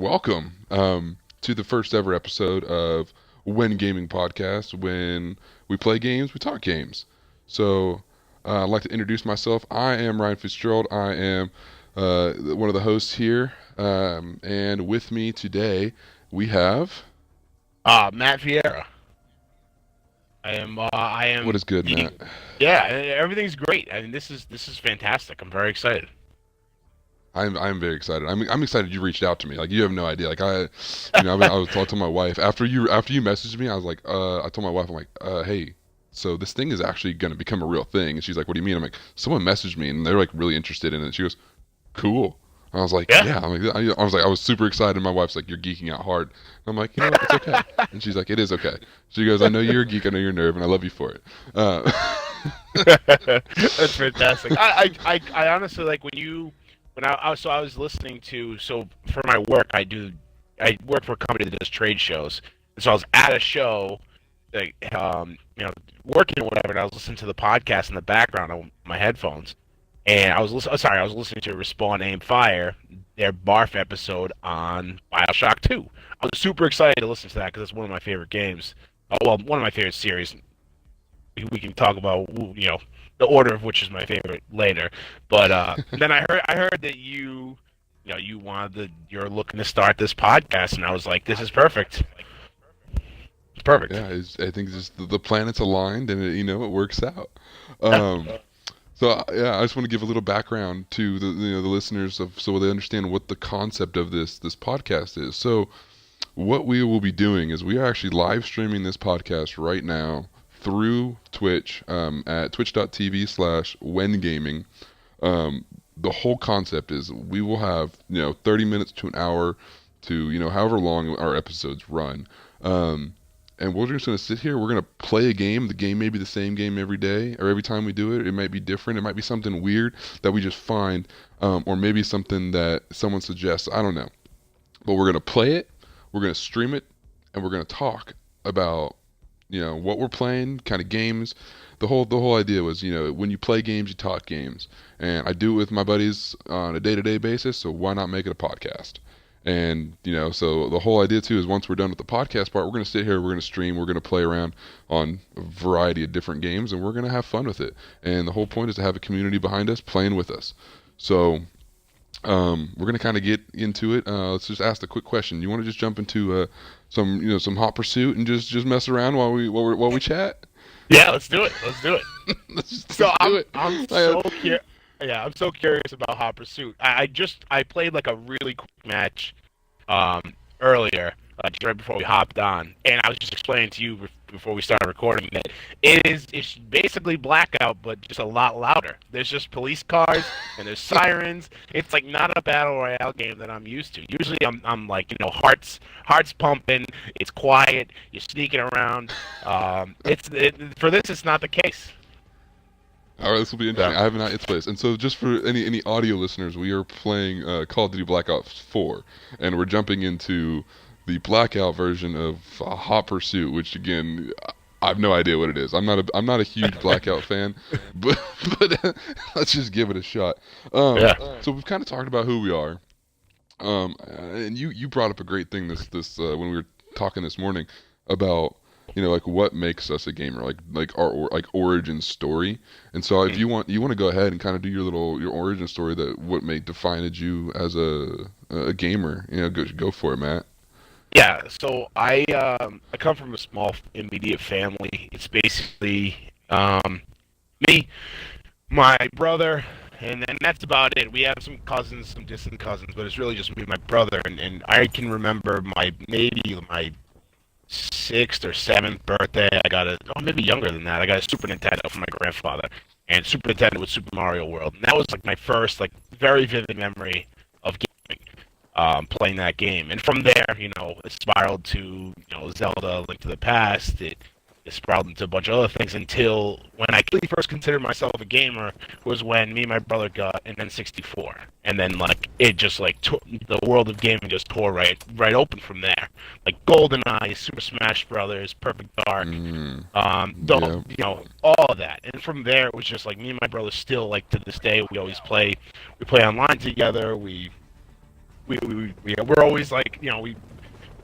welcome to the first ever episode of When Gaming Podcast. When we play games, we talk games. So I'd like to introduce myself. I am Ryan Fitzgerald. I am one of the hosts here. And with me today, we have. Matt Vieira. I am What is good, eating. Matt? Yeah, everything's great. I mean, this is fantastic. I'm very excited. I'm very excited. I'm excited you reached out to me. Like you have no idea. Like I was talking to my wife after you messaged me. I was like, I told my wife, I'm like, hey, so this thing is actually going to become a real thing. And she's like, what do you mean? I'm like, someone messaged me and they're like really interested in it. She goes, cool. I was like, Yeah. yeah. I was super excited. My wife's like, you're geeking out hard. I'm like, you know what? It's okay. And she's like, it is okay. She goes, I know you're a geek. I know you're a nerd, and I love you for it. That's fantastic. I honestly like when I was listening to for my work I work for a company that does trade shows, and so I was at a show, like working or whatever, and I was listening to the podcast in the background on my headphones. And I was listening to Respawn Aim Fire, their Barf episode on Bioshock 2. I was super excited to listen to that because it's one of my favorite games. Well, one of my favorite series. We can talk about the order of which is my favorite later. But then I heard that you're looking to start this podcast, and I was like, this is perfect. It's perfect. Yeah, I think just the planets aligned, and it works out. Um, So I just want to give a little background to the listeners so they understand what the concept of this podcast is. So what we will be doing is we are actually live streaming this podcast right now through Twitch at twitch.tv/whengaming. The whole concept is we will have 30 minutes to an hour to however long our episodes run. And we're just going to sit here. We're going to play a game. The game may be the same game every day or every time we do it. It might be different. It might be something weird that we just find, or maybe something that someone suggests. I don't know. But we're going to play it. We're going to stream it, and we're going to talk about what we're playing, kind of games. The whole idea was when you play games, you talk games, and I do it with my buddies on a day-to-day basis. So why not make it a podcast? And so the whole idea too is once we're done with the podcast part, we're going to sit here, we're going to stream, we're going to play around on a variety of different games, and we're going to have fun with it. And the whole point is to have a community behind us playing with us. So we're going to kind of get into it. Let's just ask the quick question. You want to just jump into some hot pursuit and just mess around while we chat? Yeah, let's do it. Let's do it. let's So do it. I'm so curious. Yeah, I'm so curious about Hot Pursuit. I played like a really quick match um, earlier, just right before we hopped on, and I was just explaining to you before we started recording that it's basically Blackout, but just a lot louder. There's just police cars and there's sirens. It's like not a battle royale game that I'm used to. Usually I'm like hearts pumping. It's quiet. You're sneaking around. For this, it's not the case. All right, this will be interesting. So, I have not yet played this. And so just for any audio listeners, we are playing Call of Duty Black Ops 4, and we're jumping into the Blackout version of Hot Pursuit, which again, I have no idea what it is. I'm not a huge Blackout fan, but let's just give it a shot. yeah. So we've kind of talked about who we are, and you brought up a great thing this when we were talking this morning about like what makes us a gamer, like our like origin story. And so if you want to go ahead and kind of do your origin story, that what may defined you as a gamer, go for it, Matt. Yeah, so I come from a small immediate family. It's basically me, my brother, and that's about it. We have some cousins, some distant cousins, but it's really just me and my brother. And I can remember my sixth or seventh birthday. Maybe younger than that. I got a Super Nintendo from my grandfather, and Super Nintendo was Super Mario World. And that was like my first like very vivid memory of gaming. Playing that game. And from there, it spiraled to, Zelda, Link to the Past. It spiraled into a bunch of other things until when I really first considered myself a gamer was when me and my brother got an N64. And then, like, it just, like, the world of gaming just tore right open from there. Like, GoldenEye, Super Smash Brothers, Perfect Dark, Yeah. all of that. And from there, it was just, like, me and my brother still, like, to this day, we play online together, we're always like, we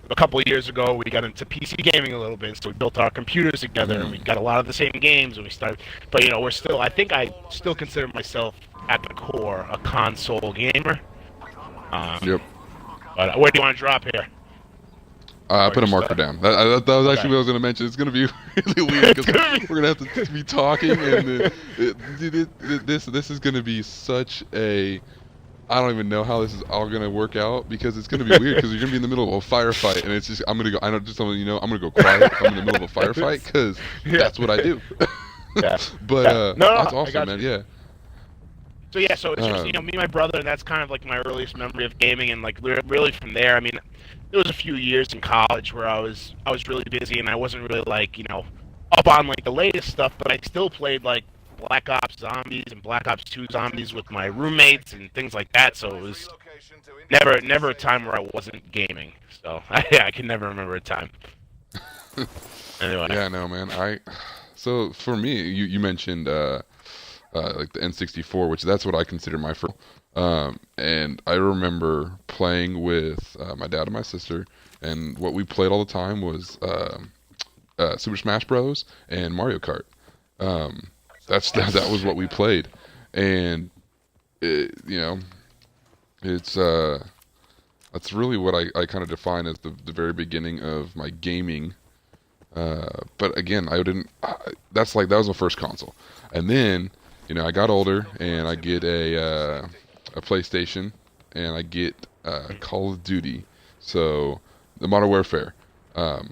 a couple of years ago we got into PC gaming a little bit, so we built our computers together and we got a lot of the same games and we started. But we're still. I think I still consider myself at the core a console gamer. Yep. But where do you want to drop here? I put a marker down. That was actually what I was going to mention. It's going to be really weird because we're going to have to be talking, and this is going to be such a. I don't even know how this is all going to work out because it's going to be weird because you're going to be in the middle of a firefight, and it's just I'm going to go. I don't just want you know I'm going to go quiet. I'm in the middle of a firefight because that's what I do. Yeah. But No, that's I awesome, got man. you. Yeah. So it's just me and my brother, and that's kind of like my earliest memory of gaming, and like really from there. I mean, there was a few years in college where I was really busy, and I wasn't really like up on like the latest stuff, but I still played like Black Ops Zombies and Black Ops 2 Zombies with my roommates and things like that. So it was never a time where I wasn't gaming. So I can never remember a time. Anyway. Yeah, no, man. So for me, you mentioned like the N64, which that's what I consider my first. And I remember playing with my dad and my sister, and what we played all the time was Super Smash Bros. And Mario Kart. That was what we played, and it's that's really what I kind of define as the very beginning of my gaming. But again, I didn't. That was my first console, and then I got older and I get a PlayStation and I get Call of Duty. So the Modern Warfare, or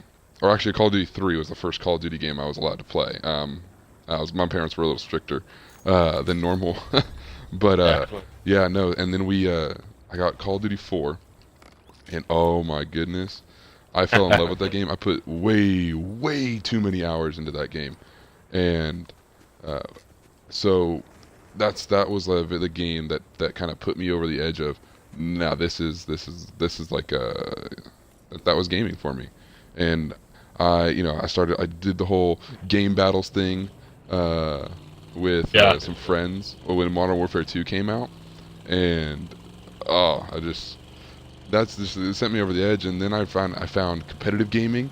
actually Call of Duty 3 was the first Call of Duty game I was allowed to play. My parents were a little stricter than normal, but no. And then I got Call of Duty 4, and oh my goodness, I fell in love with that game. I put way too many hours into that game, and so that was the game that kind of put me over the edge of now this is like that was gaming for me, and I did the whole game battles thing with some friends when Modern Warfare 2 came out, and it sent me over the edge. And then I found competitive gaming,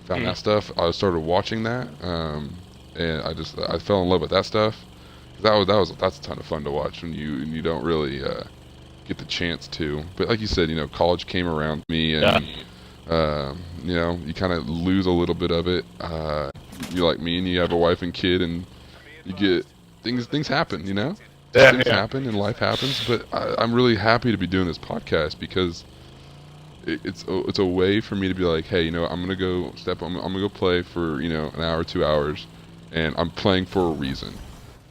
that stuff. I started watching that, and I fell in love with that stuff. That's a ton of fun to watch when you don't really get the chance to. But like you said, college came around me, and you kind of lose a little bit of it. You're like me, and you have a wife and kid, and you get things happen. Things happen and life happens. But I'm really happy to be doing this podcast because it's a way for me to be like, hey, I'm gonna go I'm gonna go play for an hour, 2 hours, and I'm playing for a reason.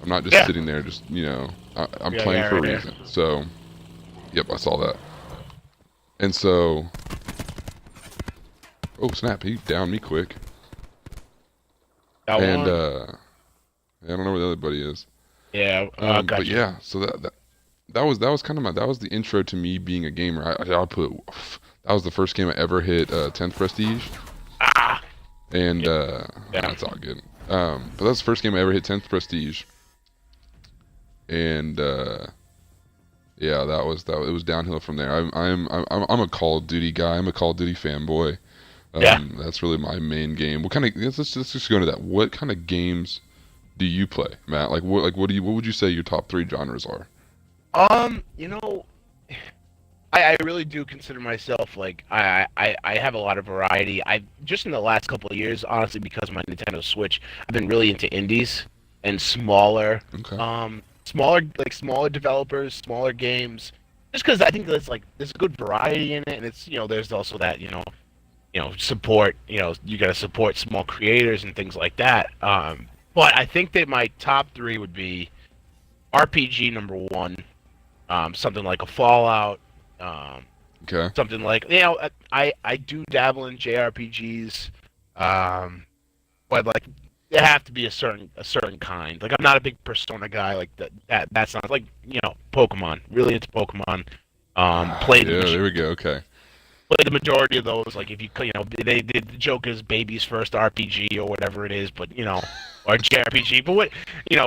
I'm not just sitting there, just I'm playing for a reason. So, yep, I saw that. And so, oh snap, he downed me quick. I don't know where the other buddy is. Yeah, gotcha. But yeah, so that was kind of that was the intro to me being a gamer. That was the first game I ever hit 10th Prestige. And that's all good. But that's the first game I ever hit 10th Prestige. And it was downhill from there. I'm a Call of Duty guy. I'm a Call of Duty fanboy. That's really my main game. Let's just go into that. What kind of games do you play, Matt? What would you say your top 3 genres are? I really do consider myself I have a lot of variety. I just in the last couple of years, honestly, because of my Nintendo Switch, I've been really into indies and smaller developers, smaller games. Just because I think there's a good variety in it, and it's there's also that support you got to support small creators and things like that. But I think that my top 3 would be RPG number 1, something like a Fallout. Okay. Something like I do dabble in JRPGs, but they have to be a certain kind. I'm not a big Persona guy like that. That's not Pokemon. Really into Pokemon. There we go. Okay. Play the majority of those. If you the joke is baby's first RPG or whatever it is, but or JRPG, but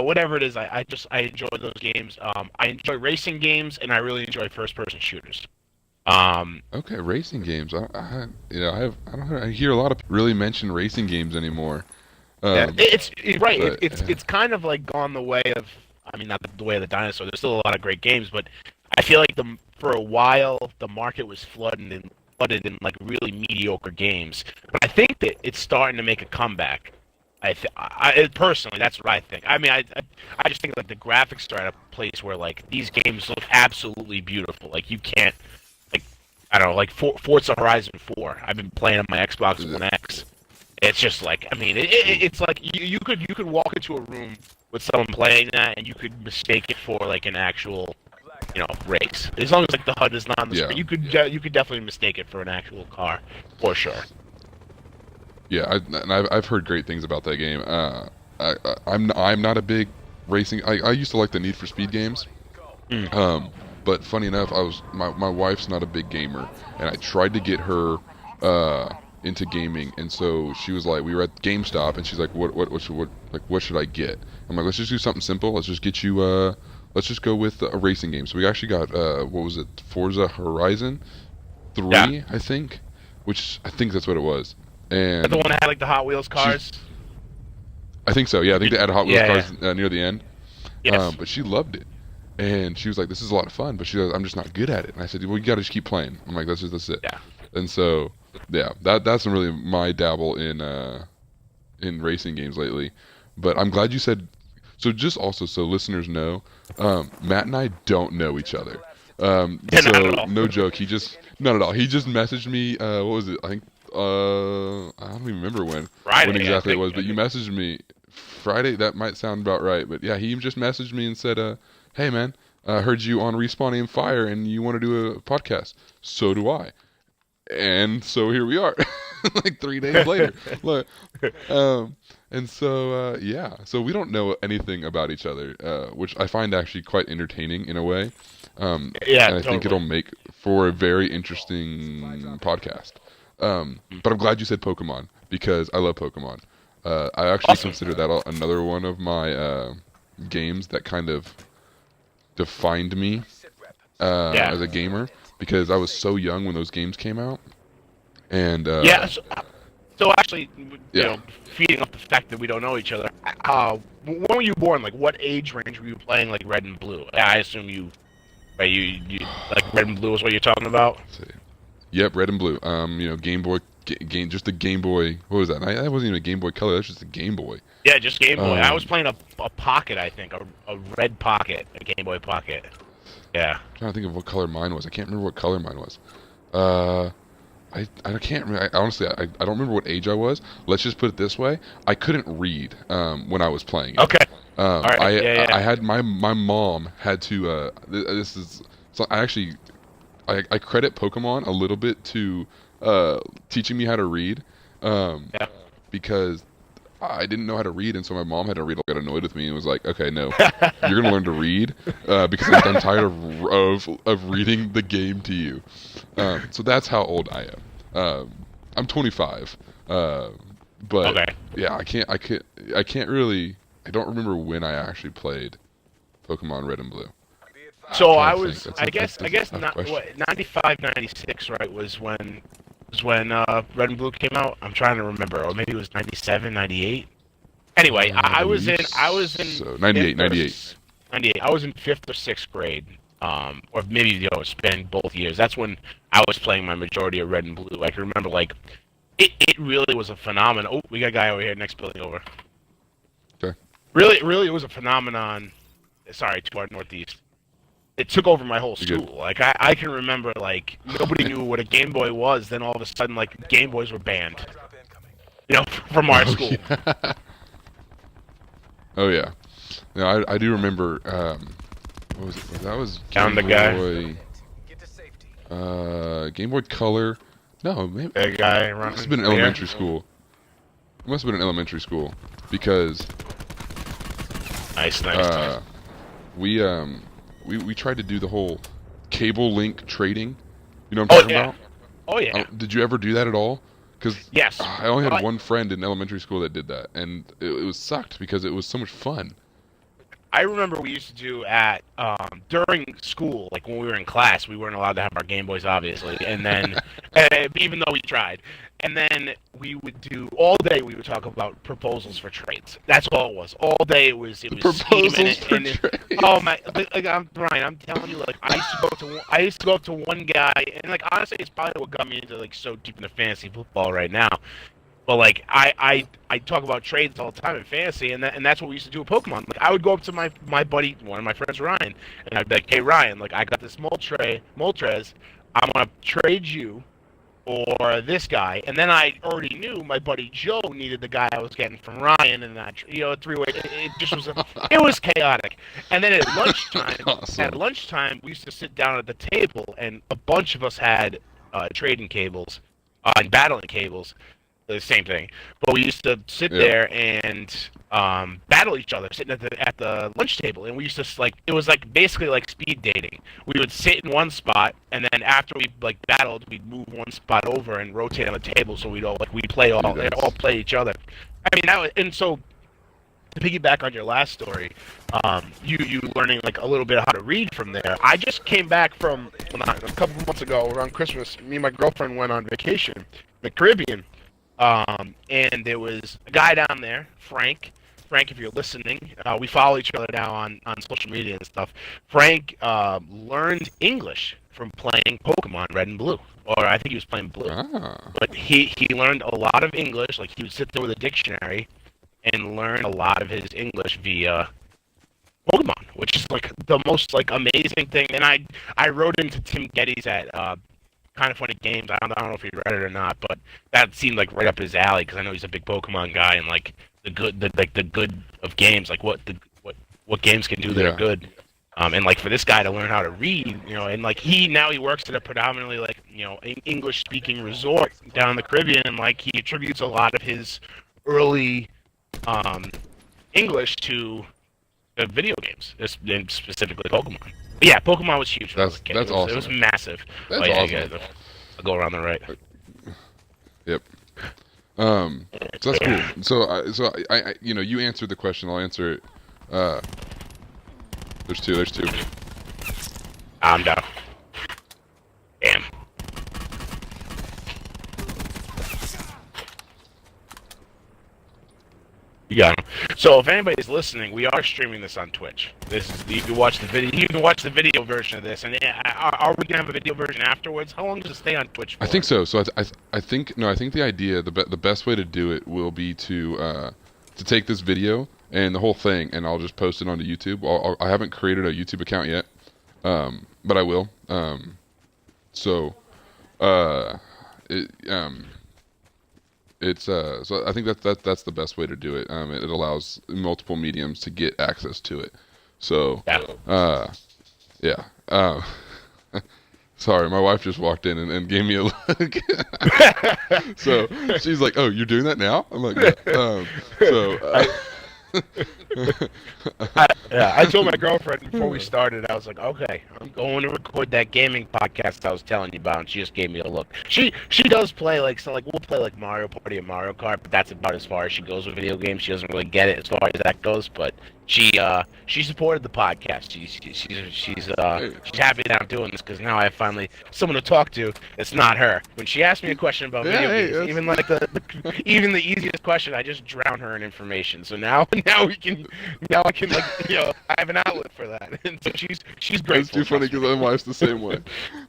whatever it is, I enjoy those games. I enjoy racing games, and I really enjoy first person shooters. Okay, racing games. I hear a lot of people really mention racing games anymore. Yeah, Um, it's right. but It's kind of like gone the way of. I mean, not the way of the dinosaur. There's still a lot of great games, but I feel like the for a while the market was flooded in like really mediocre games. But I think that it's starting to make a comeback. Personally, that's what I think. I mean, I just think like the graphics are at a place where like these games look absolutely beautiful. Like you can't like I don't know like Forza Horizon 4. I've been playing on my Xbox One X. It's just like I mean, it's like you could walk into a room with someone playing that, and you could mistake it for like an actual race. As long as like the HUD is not on the yeah, screen, you could definitely mistake it for an actual car for sure. yeah, I've heard great things about that game. I'm not a big racing. I used to like the Need for Speed games. Mm. But funny enough, my wife's not a big gamer, and I tried to get her into gaming, and so she was like, we were at GameStop, and she's like, what should I get? I'm like, let's just do something simple. Let's just get you let's just go with a racing game. So we actually got what was it, Forza Horizon 3, Yeah, I think, which I think that's what it was, the and one that had like the Hot Wheels cars. I think so. Yeah, I think they added Hot Wheels Yeah, cars yeah. near the end. Yes. But she loved it, and she was like, "This is a lot of fun." But she goes, "I'm just not good at it." And I said, "Well, you got to just keep playing." I'm like, "That's it." Yeah. And so, yeah, that's really my dabble in racing games lately. But I'm glad you said. So just also so listeners know, Matt and I don't know each other. Yeah, So not at all. no joke. He just not at all. He just messaged me. What was it? I think. I don't even remember when Friday, I exactly it think. was. But you messaged me Friday. That might sound about right. But yeah, he just messaged me and said, "Hey man, I heard you on Respawn Aim Fire, and you want to do a podcast. So do I." And so here we are, like 3 days later. Look, and so yeah, so we don't know anything about each other, which I find actually quite entertaining in a way, Yeah, and I think it'll totally. make for a very interesting podcast. But I'm glad you said Pokemon because I love Pokemon. I actually Awesome. consider that another one of my games that kind of defined me Yeah. as a gamer because I was so young when those games came out, and Yeah. So actually, yeah. feeding off the fact that we don't know each other, when were you born? Like, what age range were you playing like Red and Blue? I assume right, you like Red and Blue is what you're talking about. Let's see. Yep, red and blue. Game Boy, just the Game Boy. What was that? That wasn't even a Game Boy Color. That's just a Game Boy. Yeah, just Game Boy. I was Um, playing a Pocket, I think, a red Pocket, a Game Boy Pocket. Yeah. I'm trying to think of what color mine was. I can't remember what color mine was. Uh, I can't remember. Honestly, I don't remember what age I was. Let's just put it this way: I couldn't read when I was playing it. Okay. All right. Yeah, I yeah. had my mom had to. This is so I actually I credit Pokemon a little bit to teaching me how to read, um, Yeah. because I didn't know how to read, and so my mom had to read. Got annoyed with me and was like, "Okay, no, you're gonna learn to read because I'm tired of reading the game to you." So that's how old I am. I'm 25, uh, but Okay. yeah, I can't really. I don't remember when I actually played Pokemon Red and Blue. So trying I to think. was, I guess, I That's a guess tough not question. what 95, 96, right? Was when Red and Blue came out. I'm trying to remember, or maybe it was 97, 98. Anyway, I I was believe in I was in so. fifth 98, or 98. 98. I was in fifth or sixth grade, or maybe spend both years. That's when I was playing my majority of Red and Blue. I can remember like it really was a phenomenon. Oh, we got a guy over here, next building over. Okay. Really, it was a phenomenon. Sorry, to our northeast. It took over my whole You're good. school. Like I can remember like nobody knew what a Game Boy was. Then all of a sudden like Game Boys were banned. From our Oh school. yeah. Oh yeah. No, I do remember. What was it? That was Found Game the guy. Boy. Game Boy Color. No, maybe The guy it must have running been in here. elementary school. It must have been in elementary school because Nice, nice, nice. uh, we we tried to do the whole cable link trading. You know what I'm Oh talking yeah. about? Oh yeah. Did you ever do that at all? Because Yes. I only had But one friend in elementary school that did that, and it was sucked because it was so much fun. I remember we used to do at during school, like when we were in class, we weren't allowed to have our Game Boys, obviously, and then even though we tried, and then we would do all day. We would talk about proposals for trades. That's all it was. All day it was Proposals for and trade. oh my, like I'm Brian, I'm telling you, like I used to go up to one guy, and like honestly, it's probably what got me into like so deep into fantasy football right now. But like I talk about trades all the time in fantasy, and that's what we used to do with Pokemon. Like I would go up to my buddy, one of my friends, Ryan, and I'd be like, "Hey Ryan, like I got this Moltres, I'm gonna trade you or this guy." And then I already knew my buddy Joe needed the guy I was getting from Ryan, and that three-way. It just was it was chaotic. And then Awesome. at lunchtime, we used to sit down at the table, and a bunch of us had trading cables and battling cables, the same thing. But we used to sit there and battle each other, sitting at the lunch table, and we used to like it was like basically like speed dating. We would sit in one spot, and then after we like battled, we'd move one spot over and rotate on the table, so we'd play all play each other. I mean that was, and so to piggyback on your last story, you learning like a little bit of how to read from there. I just came back from a couple of months ago around Christmas. Me and my girlfriend went on vacation in the Caribbean. And there was a guy down there, Frank. Frank, if you're listening, we follow each other now on social media and stuff. Frank learned English from playing Pokemon Red and Blue, or I think he was playing Blue. Ah. But he learned a lot of English. Like he would sit there with a dictionary and learn a lot of his English via Pokemon, which is like the most like amazing thing. And I wrote into Tim Geddes at Kind of Funny Games. I don't know if he read it or not, but that seemed like right up his alley because I know he's a big Pokemon guy and like the good of games, like what games can do that are good. And like for this guy to learn how to read, and like he works at a predominantly like English speaking resort down in the Caribbean, and like he attributes a lot of his early English to the video games, and specifically Pokemon. But yeah, Pokemon was huge. That's awesome. It was massive. That's awesome. I'll go around the right. Yep. So that's cool. So I you answered the question. I'll answer it. There's two. I'm down. Damn. You got him. So if anybody's listening, we are streaming this on Twitch. You can watch the video. You can watch the video version of this. And are we gonna have a video version afterwards? How long does it stay on Twitch for? I think so. So I think the idea, the best way to do it will be to take this video and the whole thing, and I'll just post it onto YouTube. I haven't created a YouTube account yet, but I will. So I think that's the best way to do it. It allows multiple mediums to get access to it. So yeah. Sorry, my wife just walked in and gave me a look. So she's like, "Oh, you're doing that now?" I'm like, "Yeah." I told my girlfriend before we started, I was like, okay, I'm going to record that gaming podcast I was telling you about, and she just gave me a look. She does play, like, so, like, we'll play, like, Mario Party and Mario Kart, but that's about as far as she goes with video games. She doesn't really get it as far as that goes, but she supported the podcast. She's happy that I'm doing this, because now I have finally someone to talk to. It's not her. When she asked me a question about video games, even like even the easiest question, I just drown her in information. So now I can like I have an outlet for that, and so she's grateful. It's too funny because my wife's the same way.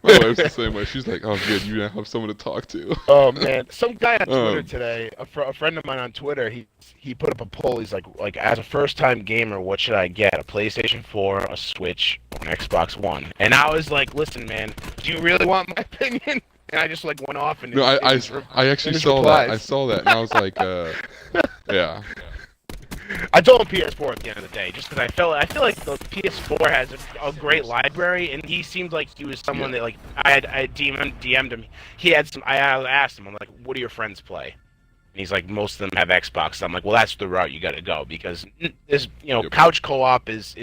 My wife's the same way. She's like, "Oh, good, you now have someone to talk to." Oh man, some guy on Twitter today, a friend of mine on Twitter, he put up a poll. He's like as a first-time gamer, what should I get? A PlayStation 4, a Switch, or an Xbox One? And I was like, listen, man, do you really want my opinion? And I just like went off and I actually saw that. I saw that, and I was like, yeah. I told him PS4 at the end of the day, just because I feel like the PS4 has a great library, and he seemed like he was someone that like I DM'd him. He had some. I asked him, I'm like, what do your friends play? And he's like, most of them have Xbox. So I'm like, well, that's the route you got to go because this couch co-op is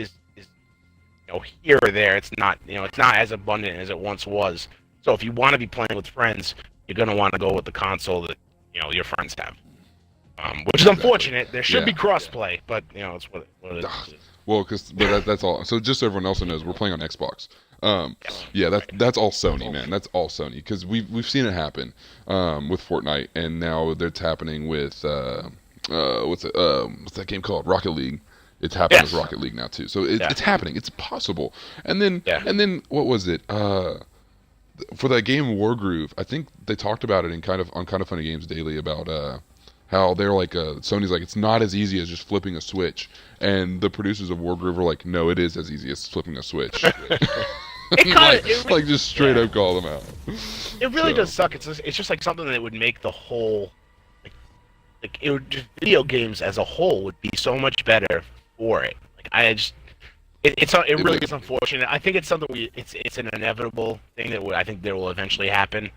here or there. It's not it's not as abundant as it once was. So if you want to be playing with friends, you're gonna want to go with the console that your friends have. Which is unfortunate. There should be crossplay, but it's what it is. Well, but that's all. So just so everyone else knows, we're playing on Xbox. Yes. Yeah, Right. that's all Sony, man. That's all Sony because we've seen it happen with Fortnite, and now it's happening with what's that game called? Rocket League. It's happening with Yes. Rocket League now too. So Yeah. it's happening. It's possible. And then Yeah. what was it? For that game Wargroove, I think they talked about it in kind of funny games daily about how they're like Sony's like it's not as easy as just flipping a switch, and the producers of Wargroove were like, no, it is as easy as flipping a switch. It kind of like just straight yeah. up call them out. It really So, does suck. It's just like something that would make the whole like it would just video games as a whole would be so much better for it. Like I just it really would. is unfortunate. I think it's something it's an inevitable thing that I think there will eventually happen.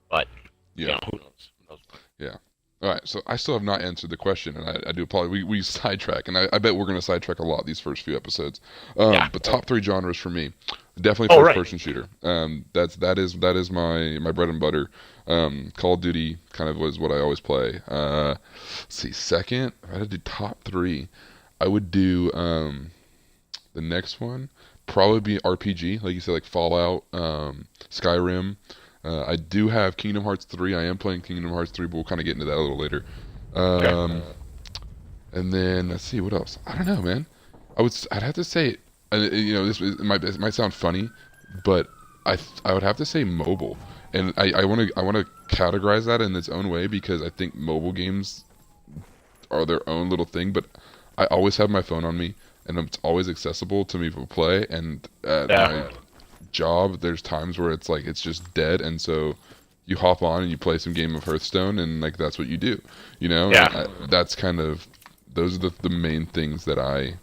But you Yeah, know, who knows? Who knows? yeah. All right, so I still have not answered the question, and I do apologize. We sidetrack, and I bet we're going to sidetrack a lot these first few episodes. Yeah. But top three genres for me, definitely Oh, first right. person shooter. That is my bread and butter. Call of Duty kind of was what I always play. Let's see, second, if I had to do top three, I would do the next one probably be RPG, like you said, like Fallout, Skyrim. I do have Kingdom Hearts 3. I am playing Kingdom Hearts 3, but we'll kind of get into that a little later. Okay. And then let's see what else. I don't know, man. I'd have to say, it might sound funny, but I would have to say mobile, and I want to categorize that in its own way because I think mobile games are their own little thing. But I always have my phone on me, and it's always accessible to me to play. And at Yeah. my job, there's times where it's like it's just dead, and so you hop on and you play some game of Hearthstone, and like that's what you do, you know. Yeah. That's kind of those are the main things that I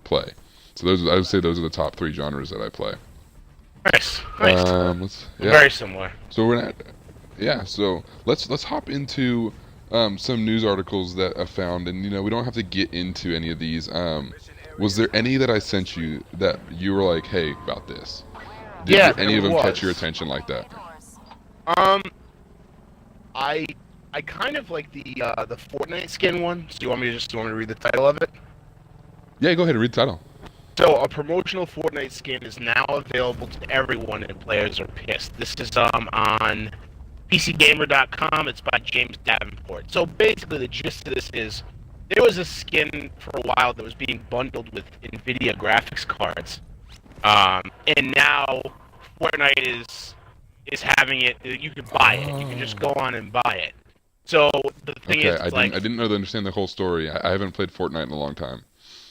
play. So I would say those are the top three genres that I play. Nice. Nice. Yeah. Very similar. So we're not. Yeah. So let's hop into some news articles that I found, and we don't have to get into any of these. Was there any that I sent you that you were like, hey, about this? Did Yeah, any of there them catch your was. attention like that? Um, I I kind of like the Fortnite skin one. So do you want me to read the title of it? Yeah, go ahead and read the title. So a promotional Fortnite skin is now available to everyone, and players are pissed. This is on PCGamer.com. It's by James Davenport. So basically, the gist of this is there was a skin for a while that was being bundled with NVIDIA graphics cards, and now Fortnite is having it. You can buy it. You can just go on and buy it. So the thing Okay, is, it's like I didn't know to understand the whole story. I haven't played Fortnite in a long time.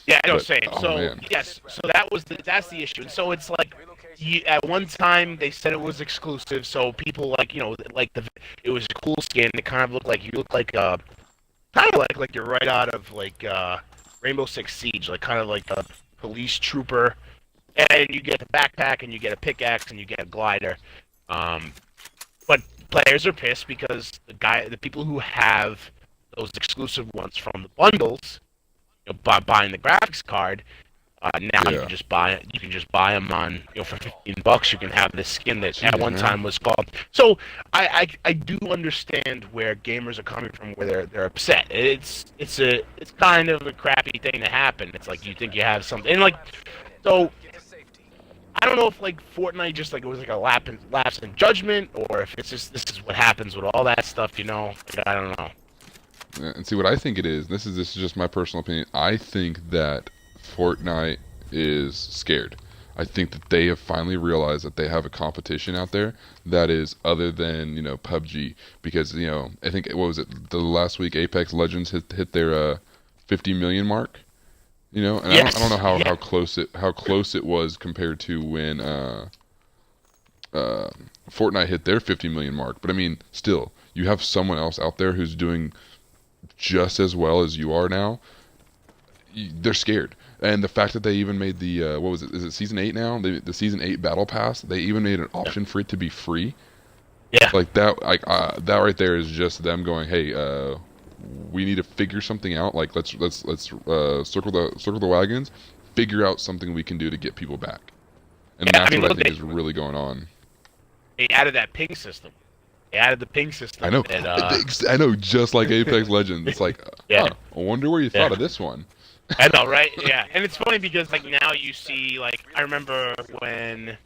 yeah, I know, But, same. oh, So man. yes, so that's the issue. And so it's like at one time they said it was exclusive, so people it was a cool skin. It kind of looked like you look like kind of like you're right out of Rainbow Six Siege, like kind of like a police trooper. And you get a backpack, and you get a pickaxe, and you get a glider. But players are pissed because the people who have those exclusive ones from the bundles, by buying the graphics card, now you Yeah. can just buy it. You can just buy them on, for $15. You can have this skin that at Jeez, one man. time was called. So I do understand where gamers are coming from, where they're upset. It's kind of a crappy thing to happen. It's like you think you have something, and so. I don't know if Fortnite just it was like a lapse in judgment, or if it's just this is what happens with all that stuff. I don't know. Yeah, and see what I think it is. This is just my personal opinion. I think that Fortnite is scared. I think that they have finally realized that they have a competition out there that is other than PUBG, because I think what was it the last week Apex Legends hit their 50 million mark. And Yes. I don't know Yeah. how close it was compared to when Fortnite hit their 50 million mark. But I mean, still, you have someone else out there who's doing just as well as you are now. They're scared, and the fact that they even made the what was it? Is it season 8 now? The season 8 battle pass. They even made an option for it to be free. Yeah. Like that, that right there is just them going, hey, we need to figure something out. Like let's circle the wagons, figure out something we can do to get people back. And Yeah, I that's mean, what I look, think is really going on. They added that ping system. They added the ping system. I know, That, I know, just like Apex Legends. It's like, Yeah. I wonder where you thought Yeah. of this one. I know, right? Yeah, and it's funny because like now you see like I remember when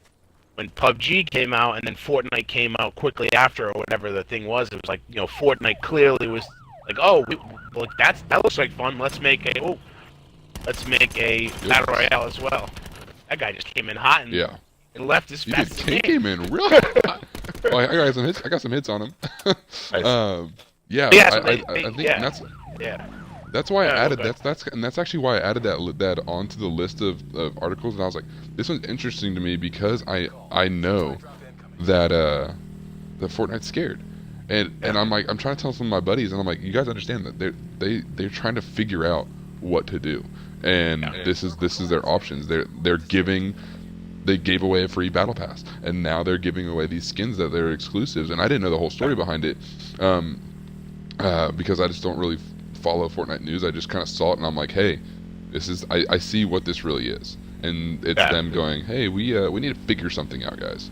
PUBG came out and then Fortnite came out quickly after or whatever the thing was. It was like Fortnite clearly was like like that looks like fun. Let's make a Yep. battle royale as well. That guy just came in hot Yeah. and left as You fast did. as he King came. came in real hot. Oh, I got some hits. I got some hits on him. Nice. Yeah, Yeah, so I think yeah, that's yeah. why I added Okay. that's actually why I added that onto the list of articles, and I was like, this one's interesting to me because I know that that Fortnite's scared, and I'm trying to tell some of my buddies, and I'm like, you guys understand that they're trying to figure out what to do, and Yeah. this is their options. They gave away a free battle pass, and now they're giving away these skins that they're exclusives, and I didn't know the whole story behind it. Um, because I just don't really follow Fortnite news. I just kind of saw it and I'm like, hey, I see what this really is, and it's Yeah. them going, hey, we need to figure something out, guys.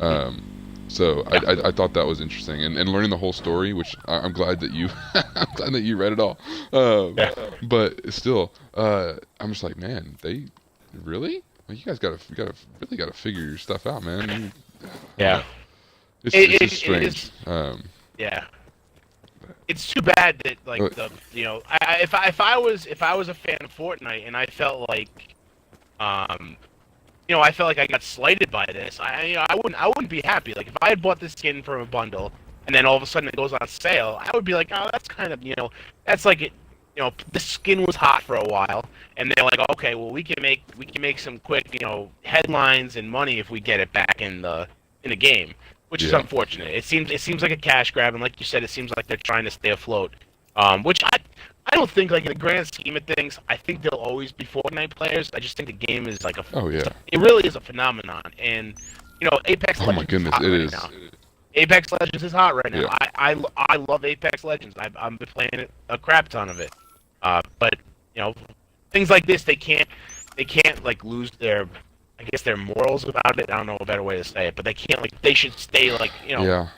Um, so Yeah. I thought that was interesting, and learning the whole story, which I'm glad that you I'm glad that you read it all. Yeah. But still, I'm just like, man, they really. Well, you guys really gotta figure your stuff out, man. I don't Yeah. know. It's It just it strange. is. Yeah. It's too bad that like Uh, if I was a fan of Fortnite and I felt like um I felt like I got slighted by this. I wouldn't be happy. Like if I had bought this skin from a bundle and then all of a sudden it goes on sale, I would be like, oh, that's kind of that's like it. The skin was hot for a while, and they're like, okay, well we can make some quick headlines and money if we get it back in the game, which is yeah. unfortunate. It seems like a cash grab, and like you said, it seems like they're trying to stay afloat. Which I don't think, like in the grand scheme of things, I think there'll always be Fortnite players. I just think the game is like Oh yeah. it really is a phenomenon, and Apex Oh my Legends is goodness, hot it right is. now. Apex Legends is hot right now. Yeah. I love Apex Legends. I've been playing it a crap ton of it. But things like this, they can't like lose their, I guess, their morals about it. I don't know a better way to say it, but they can't like they should stay like Yeah.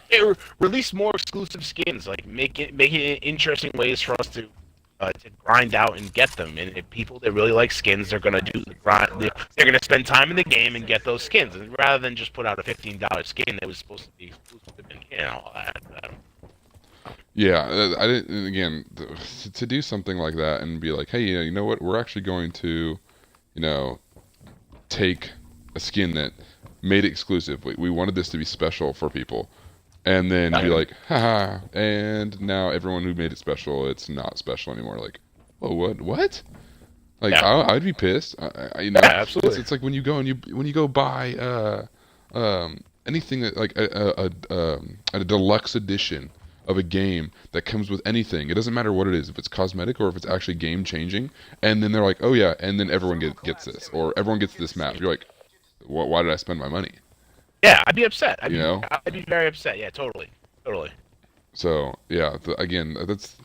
release more exclusive skins, like make it interesting ways for us to grind out and get them. And if people that really like skins, they're gonna do the grind. They're gonna spend time in the game and get those skins, and rather than just put out a $15 skin that was supposed to be exclusive. And, I don't, Yeah, I didn't. And again, to do something like that and be like, hey, you know what? We're actually going to, you know, take a skin that made it exclusive. We wanted this to be special for people, and then be like, haha, and now everyone who made it special, it's not special anymore. Like, oh, what? Like, Yeah. I'd be pissed. Yeah, absolutely. It's like when you go and when you go buy anything that like a deluxe edition of a game that comes with anything. It doesn't matter what it is, if it's cosmetic or if it's actually game changing. And then they're like, oh yeah, and then everyone gets this, or everyone gets this map. You're like, why did I spend my money? Yeah, I'd be upset. You know? I'd be very upset. Yeah, totally, totally. So yeah, again, that's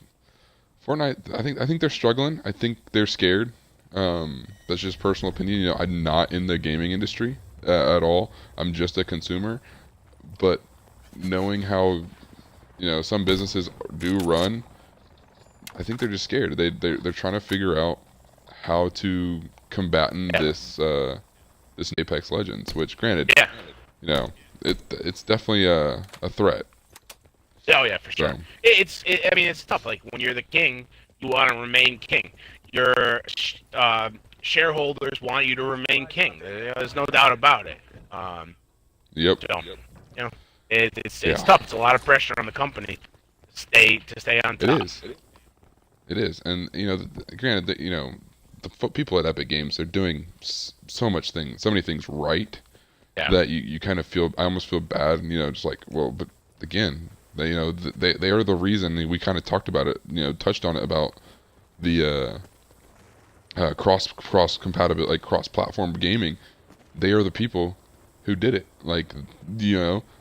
Fortnite. I think they're struggling. I think they're scared. That's just personal opinion. I'm not in the gaming industry at all. I'm just a consumer. But knowing how some businesses do run, I think they're just scared. They're trying to figure out how to combat Yeah, this Apex Legends. Which, granted, yeah. it's definitely a threat. Oh yeah, for sure. So I mean, it's tough. Like when you're the king, you want to remain king. Your shareholders want you to remain king. There's no doubt about it. yep, So, it's yeah, tough. It's a lot of pressure on the company to stay on it top. is. It is, and granted that the people at Epic Games, they're doing so many things right Yeah. that you kind of feel. I almost feel bad, just like, well, but again, they are the reason. We kind of talked about it, touched on it about the cross compatible, like cross platform gaming. They are the people who did it. Like,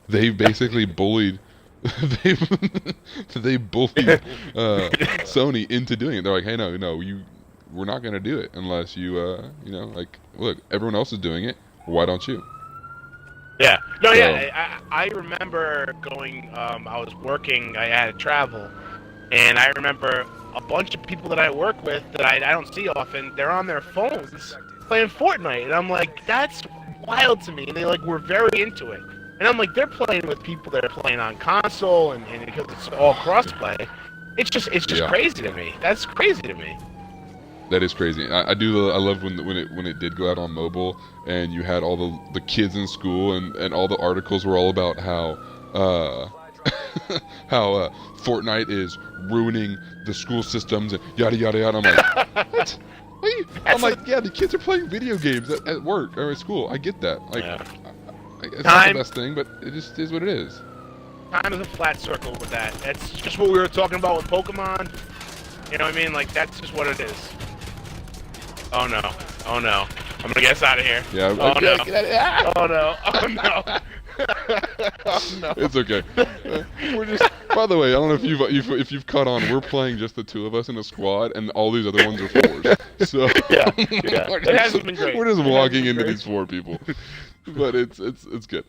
they basically bullied. they they bullied Sony into doing it. They're like, hey, no, we're not gonna do it unless you like, look, everyone else is doing it. Why don't you? Yeah. No, So yeah. I remember going. I was working. I had to travel, and I remember a bunch of people that I work with that I don't see often, they're on their phones playing Fortnite, and I'm like, that's wild to me. And they like were very into it, and I'm like, they're playing with people that are playing on console, and because it's all crossplay, it's just crazy to me. That's crazy to me. That is crazy. I love when it did go out on mobile, and you had all the kids in school, and all the articles were all about how how Fortnite is ruining the school systems and yada yada yada. I'm like, what? I'm like, yeah, the kids are playing video games at work or at school. I get that. Like, Yeah. it's not the best thing, but it just is what it is. Time is a flat circle with that. That's just what we were talking about with Pokemon. You know what I mean? Like, that's just what it is. Oh no. Oh no. I'm gonna get us out of here. Yeah. Oh like, no. Get out of here. Oh no. Oh no. Oh no. It's okay. We're just. By the way, I don't know if you've caught on. We're playing just the two of us in a squad, and all these other ones are fours. So Yeah. it hasn't been great. We're just walking into these four people, but it's good.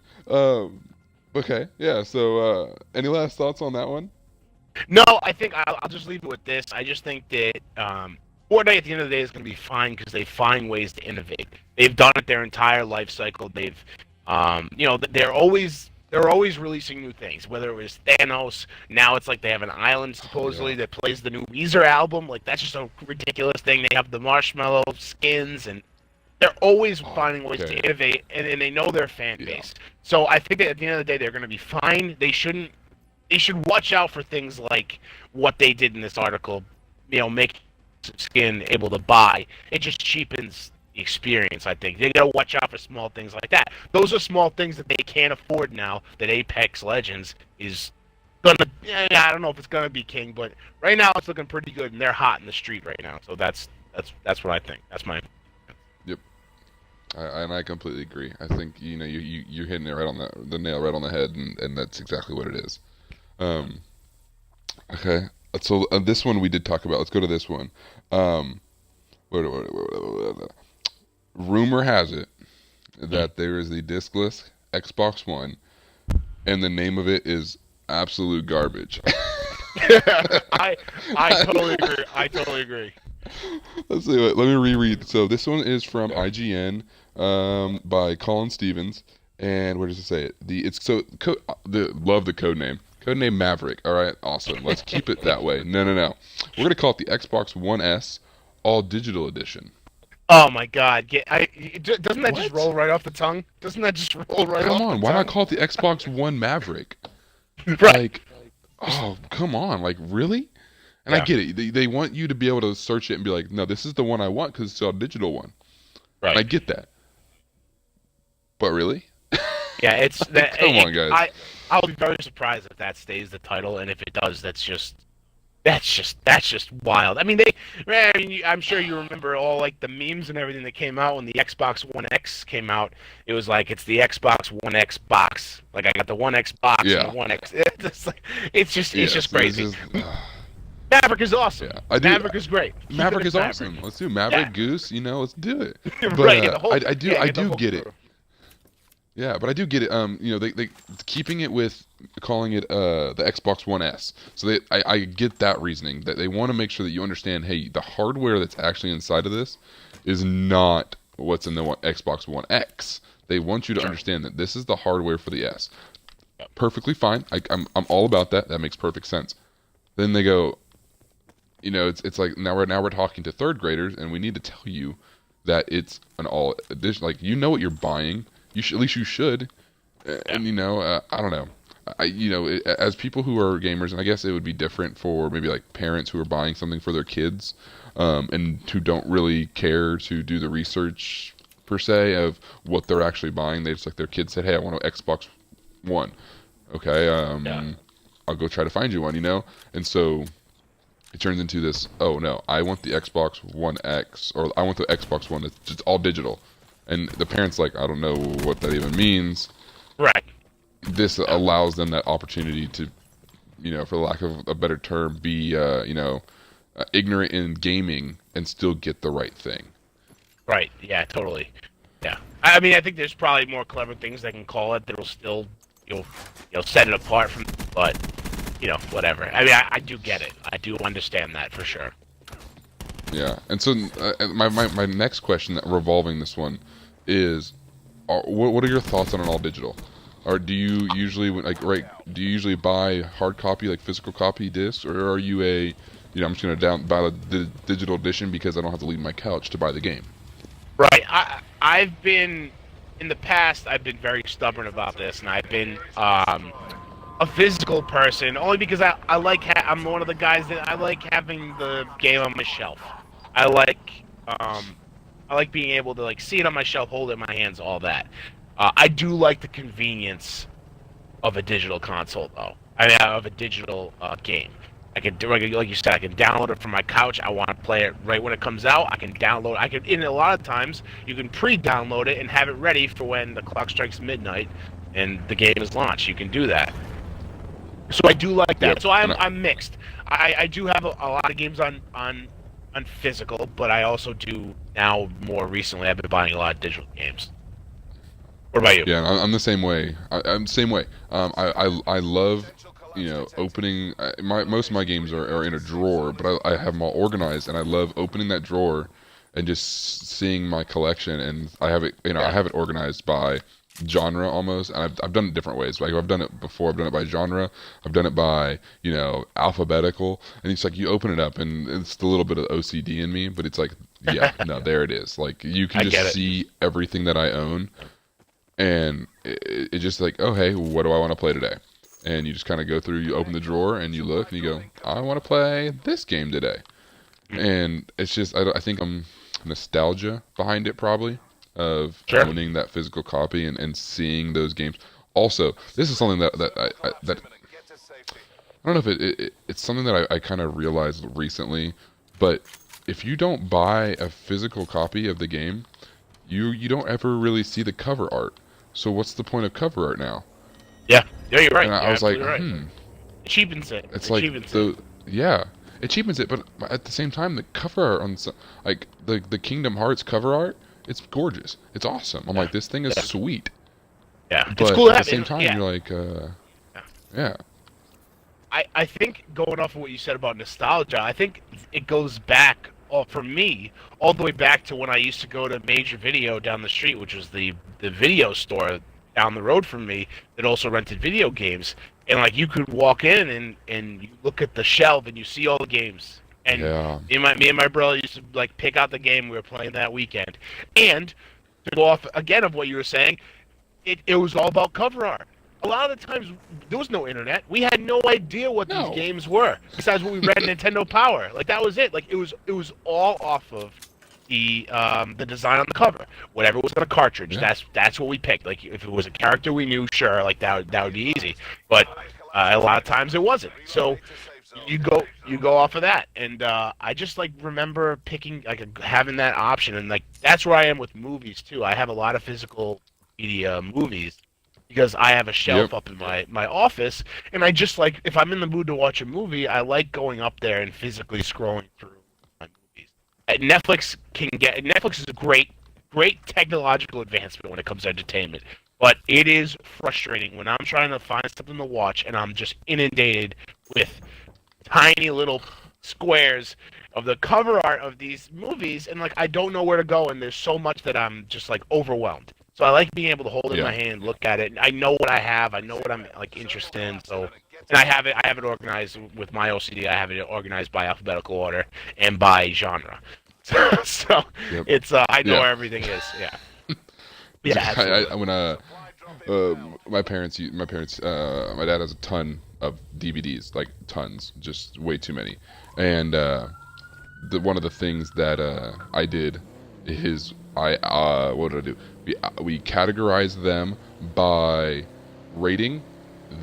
Okay. Yeah. So any last thoughts on that one? No, I think I'll just leave it with this. I just think that Fortnite at the end of the day is going to be fine because they find ways to innovate. They've done it their entire life cycle. They've, they're always releasing new things. Whether it was Thanos, now it's like they have an island supposedly that plays the new Weezer album. Like that's just a ridiculous thing. They have the Marshmallow skins, and they're always finding ways to innovate, and they know their fan base. So I think that at the end of the day, they're going to be fine. They should watch out for things like what they did in this article. Make skin able to buy. It just cheapens the experience. I think they gotta watch out for small things like that. Those are small things that they can't afford now that Apex Legends is gonna. I don't know if it's gonna be king, but right now it's looking pretty good, and they're hot in the street right now. So that's what I think. That's my. Yep. I completely agree. I think you're hitting it right on the nail right on the head, and that's exactly what it is. Okay. So this one we did talk about. Let's go to this one. Rumor has it that there is a discless Xbox One, and the name of it is absolute garbage. I totally agree. I totally agree. Let's see. Let me reread. So this one is from IGN, by Colin Stevens, and where does it say it? Love the code name. Codename Maverick. All right, awesome. Let's keep it that way. No. We're gonna call it the Xbox One S All Digital Edition. Oh my God! Doesn't that just roll right off the tongue? Doesn't that just roll right off? Come on, why not call it the Xbox One Maverick? Right. Like, oh, come on, like really? And Yeah. I get it. They want you to be able to search it and be like, no, this is the one I want because it's a digital one. Right. And I get that. But really? Yeah, it's that. Come on, guys. I'll be very surprised if that stays the title, and if it does, that's just wild. I mean, I'm sure you remember all like the memes and everything that came out when the Xbox One X came out. It was like it's the Xbox One X box. Like I got the One X box and the One X. It's just crazy. Maverick is awesome. Yeah, Maverick is great. Maverick is awesome. Let's do Maverick Goose. Let's do it. But Right, I do get it. Yeah, but I do get it. They keeping it with calling it the Xbox One S. So I get that reasoning that they want to make sure that you understand. Hey, the hardware that's actually inside of this is not what's in the Xbox One X. They want you to understand that this is the hardware for the S. Perfectly fine. I'm all about that. That makes perfect sense. Then they go, it's like now we're talking to third graders, and we need to tell you that it's an all edition. Like what you're buying. At least you should, and I don't know. As people who are gamers, and I guess it would be different for maybe like parents who are buying something for their kids, and who don't really care to do the research per se of what they're actually buying. They just like their kid said, "Hey, I want an Xbox One." Okay, I'll go try to find you one. And so it turns into this. Oh no, I want the Xbox One X, or I want the Xbox One that's just all digital. And the parents like, I don't know what that even means. Right. This allows them that opportunity to, for lack of a better term, be, ignorant in gaming and still get the right thing. Right. Yeah. Totally. Yeah. I mean, I think there's probably more clever things they can call it that'll still, set it apart from. But whatever. I mean, I do get it. I do understand that for sure. Yeah, and so my next question that revolving this one is, what are your thoughts on an all digital? Or do you usually do you usually buy hard copy, like physical copy discs, or are you I'm just gonna buy the digital edition because I don't have to leave my couch to buy the game? Right. I've been in the past. I've been very stubborn about this, and I've been a physical person only because I'm one of the guys that I like having the game on my shelf. I like being able to like see it on my shelf, hold it in my hands, all that. I do like the convenience of a digital console, though. I mean, of a digital game. I can do, like you said, I can download it from my couch. I want to play it right when it comes out. I can download. And a lot of times you can pre-download it and have it ready for when the clock strikes midnight and the game is launched. You can do that. So I do like that. Yep. So I'm mixed. I do have a lot of games on physical, but I also do now more recently. I've been buying a lot of digital games. What about you? Yeah, I'm the same way. I'm the same way. I love, opening. Most of my games are in a drawer, but I have them all organized, and I love opening that drawer and just seeing my collection. And I have it, I have it organized by genre almost, and I've done it different ways. Like I've done it before. I've done it by genre. I've done it by alphabetical. And it's like you open it up, and it's a little bit of OCD in me, but it's like, yeah, no, there it is. Like you can just see everything that I own. And it's just like, oh, hey, what do I want to play today? And you just kind of go through, you open the drawer, and you look, and you go, I want to play this game today. And it's just, I think nostalgia behind it, probably, of owning that physical copy and seeing those games. Also, this is something that I don't know if it's something that I kind of realized recently, but if you don't buy a physical copy of the game, you don't ever really see the cover art. So what's the point of cover art now? Yeah, you're right. And I was like, right. It cheapens it. It's like it cheapens it, but at the same time, the cover art on the Kingdom Hearts cover art, it's gorgeous. It's awesome. I'm like, this thing is sweet. Yeah, but it's cool at the same time, you're like, yeah. I think going off of what you said about nostalgia, I think it goes back. For me, all the way back to when I used to go to Major Video down the street, which was the video store down the road from me that also rented video games. And like you could walk in and you look at the shelf and you see all the games. And me and my brother used to like pick out the game we were playing that weekend. And to go off again of what you were saying, it was all about cover art. A lot of the times, there was no internet. We had no idea what these games were, besides what we read in Nintendo Power. Like, that was it. Like, it was all off of the design on the cover. Whatever was on the cartridge, that's what we picked. Like, if it was a character we knew, sure, like, that would be easy. But a lot of times it wasn't. So you go off of that. And I just, like, remember picking, like, having that option. And, like, that's where I am with movies, too. I have a lot of physical media movies, because I have a shelf up in my office, and I just like, if I'm in the mood to watch a movie, I like going up there and physically scrolling through my movies. Netflix is a great technological advancement when it comes to entertainment, but it is frustrating when I'm trying to find something to watch and I'm just inundated with tiny little squares of the cover art of these movies, and like I don't know where to go, and there's so much that I'm just like overwhelmed. So I like being able to hold it in my hand, look at it. I know what I have. I know what I'm like interested in. So, and I have it organized with my OCD. I have it organized by alphabetical order and by genre. So it's I know where everything is. Yeah. Yeah. My dad has a ton of DVDs, like tons, just way too many. And one of the things that I did is what did I do? We categorized them by rating,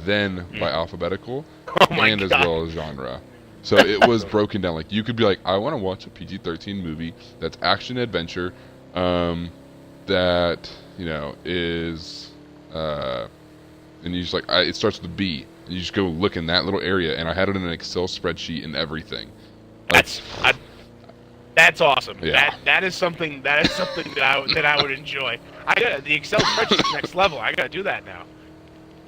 then by alphabetical, and as well as genre. So it was broken down. Like you could be like, I want to watch a PG-13 movie that's action adventure, that is, and you just like, it starts with a B. And you just go look in that little area, and I had it in an Excel spreadsheet and everything. Like, That's awesome. Yeah. That is something that I would enjoy. The Excel spreadsheet next level. I gotta do that now.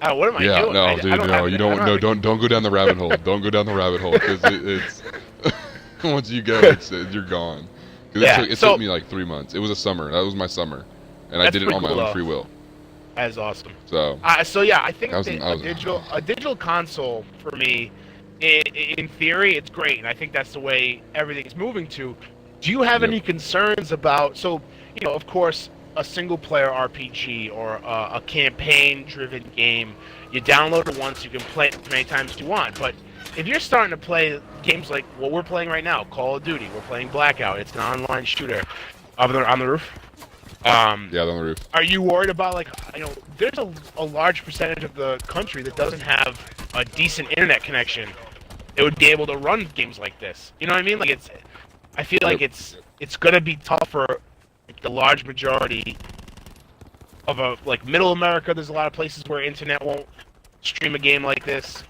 What am I Yeah, doing? no, dude, no, you don't, no, don't go down the rabbit hole. Don't go down the rabbit hole because it's once you go, you're gone. Because Yeah, it took so me like 3 months. It was a summer. That was my summer, and I that's did it pretty on my cool, own though. free will. That is awesome. So So yeah, I think I was, that I was, a digital console for me, in theory, it's great, and I think that's the way everything's moving to. Do you have Yep. any concerns about? So of course, a single player RPG or a campaign driven game, you download it once, you can play it as many times as you want. But if you're starting to play games like what we're playing right now, Call of Duty, we're playing Blackout. It's an online shooter. On the roof. yeah, on the roof. Are you worried about, like, there's a large percentage of the country that doesn't have a decent internet connection that would be able to run games like this? You know what I mean? Like, I feel like it's gonna be tough for the large majority of middle America. There's a lot of places where internet won't stream a game like this.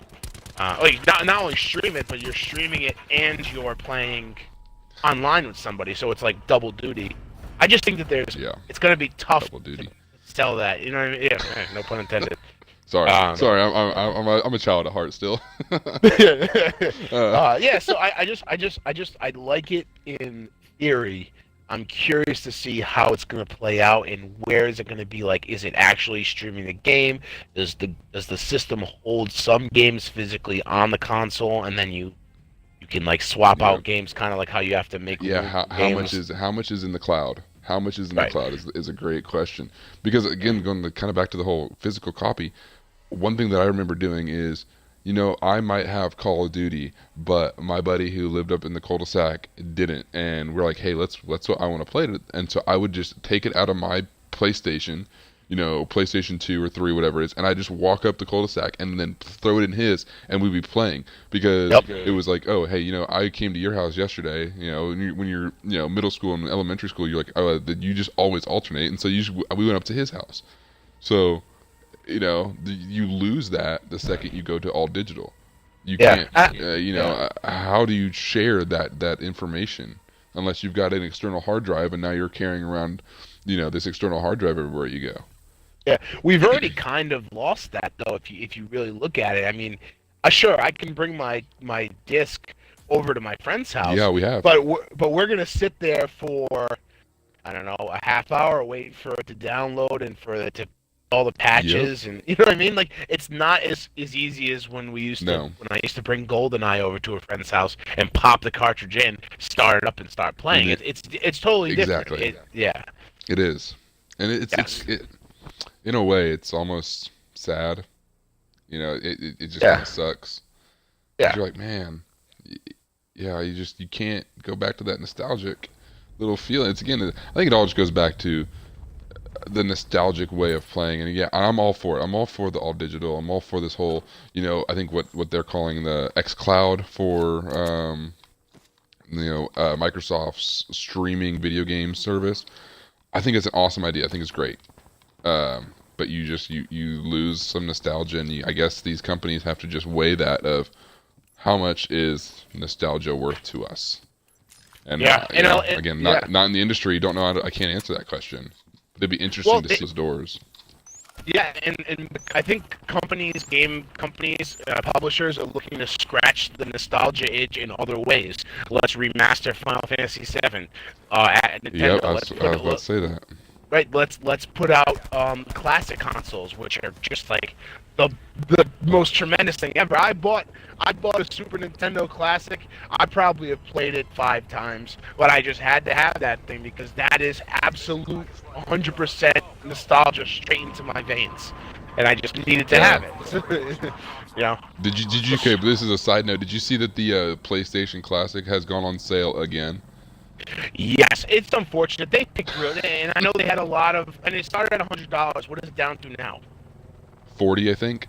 Not only stream it, but you're streaming it and you're playing online with somebody, so it's like double duty. I just think that it's going to be tough Double duty. to sell that. You know what I mean? Yeah, no pun intended. Sorry, I'm a child at heart still. Yeah, so I like it in theory. I'm curious to see how it's going to play out and where is it going to be. Like, is it actually streaming the game? Does the system hold some games physically on the console, and then you can like swap out games, kind of like how you have to make. Yeah, how much is in the cloud? How much is in the cloud is a great question. Because again, going kind of back to the whole physical copy, one thing that I remember doing is, I might have Call of Duty, but my buddy who lived up in the cul-de-sac didn't, and we're like, hey, let's I want to play it, and so I would just take it out of my PlayStation, PlayStation 2 or 3, whatever it is, and I just walk up the cul-de-sac and then throw it in his, and we'd be playing, because it was like, oh, hey, I came to your house yesterday, when you're, middle school and elementary school, you're like, oh, you just always alternate, and so we went up to his house. So, you lose that the second you go to all digital. You can't, how do you share that information unless you've got an external hard drive, and now you're carrying around, this external hard drive everywhere you go. Yeah, we've already kind of lost that, though, if you really look at it. I mean, sure, I can bring my disc over to my friend's house. Yeah, we have. But we're gonna sit there for, I don't know, a half hour waiting for it to download and for it to all the patches, and you know what I mean. Like, it's not as easy as when I used to bring GoldenEye over to a friend's house and pop the cartridge in, start it up, and start playing. It's totally different. It is, and it's in a way, it's almost sad. It just kind of sucks. Yeah. You're like, man, you can't go back to that nostalgic little feeling. I think it all just goes back to the nostalgic way of playing. And yeah, I'm all for it. I'm all for the all digital. I'm all for this whole, I think what they're calling the xCloud for, Microsoft's streaming video game service. I think it's an awesome idea. I think it's great. But you lose some nostalgia, and I guess these companies have to just weigh that of how much is nostalgia worth to us. And again, not in the industry, don't know I can't answer that question. It'd be interesting to see those doors. Yeah, and I think game companies, publishers are looking to scratch the nostalgia itch in other ways. Let's remaster Final Fantasy VII at Nintendo. Yep, I was about to say that. Right, let's put out classic consoles, which are just like the most tremendous thing ever. I bought a Super Nintendo Classic. I probably have played it 5 times, but I just had to have that thing because that is absolute 100% nostalgia straight into my veins, and I just needed to have it. Did you? Okay, but this is a side note. Did you see that the PlayStation Classic has gone on sale again? Yes, it's unfortunate. They picked and I know they had a lot of, and it started at $100. What is it down to now? 40, I think.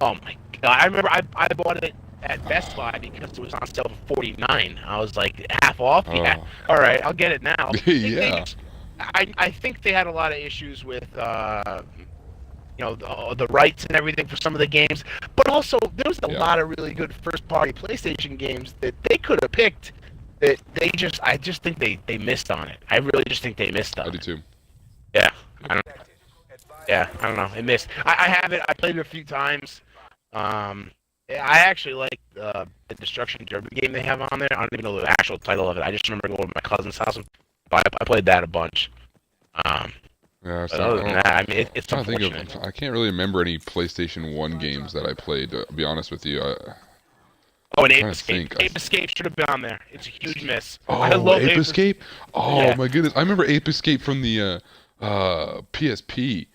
Oh my god! I remember I bought it at Best Buy because it was on sale for $49. I was like, half off. Oh. Yeah, all right, I'll get it now. Yeah. I think they had a lot of issues with the rights and everything for some of the games, but also there was a lot of really good first-party PlayStation games that they could have picked. That I think they missed on it. I really just think they missed on it. I do too. Yeah. Yeah, I don't know. It missed. I have it. I played it a few times. Um, I actually like the Destruction Derby game they have on there. I don't even know the actual title of it. I just remember going to my cousin's house and I played that a bunch. Um, Yeah, but so other than that, I mean, it's trying to think unfortunate. of. I can't really remember any PlayStation One games that I played. To be honest with you, Oh, I'm and Ape trying to Escape. think. Ape Escape should have been on there. It's a huge miss. I Oh, love Ape Ape. Escape. Oh Yeah. my goodness, I remember Ape Escape from the PSP.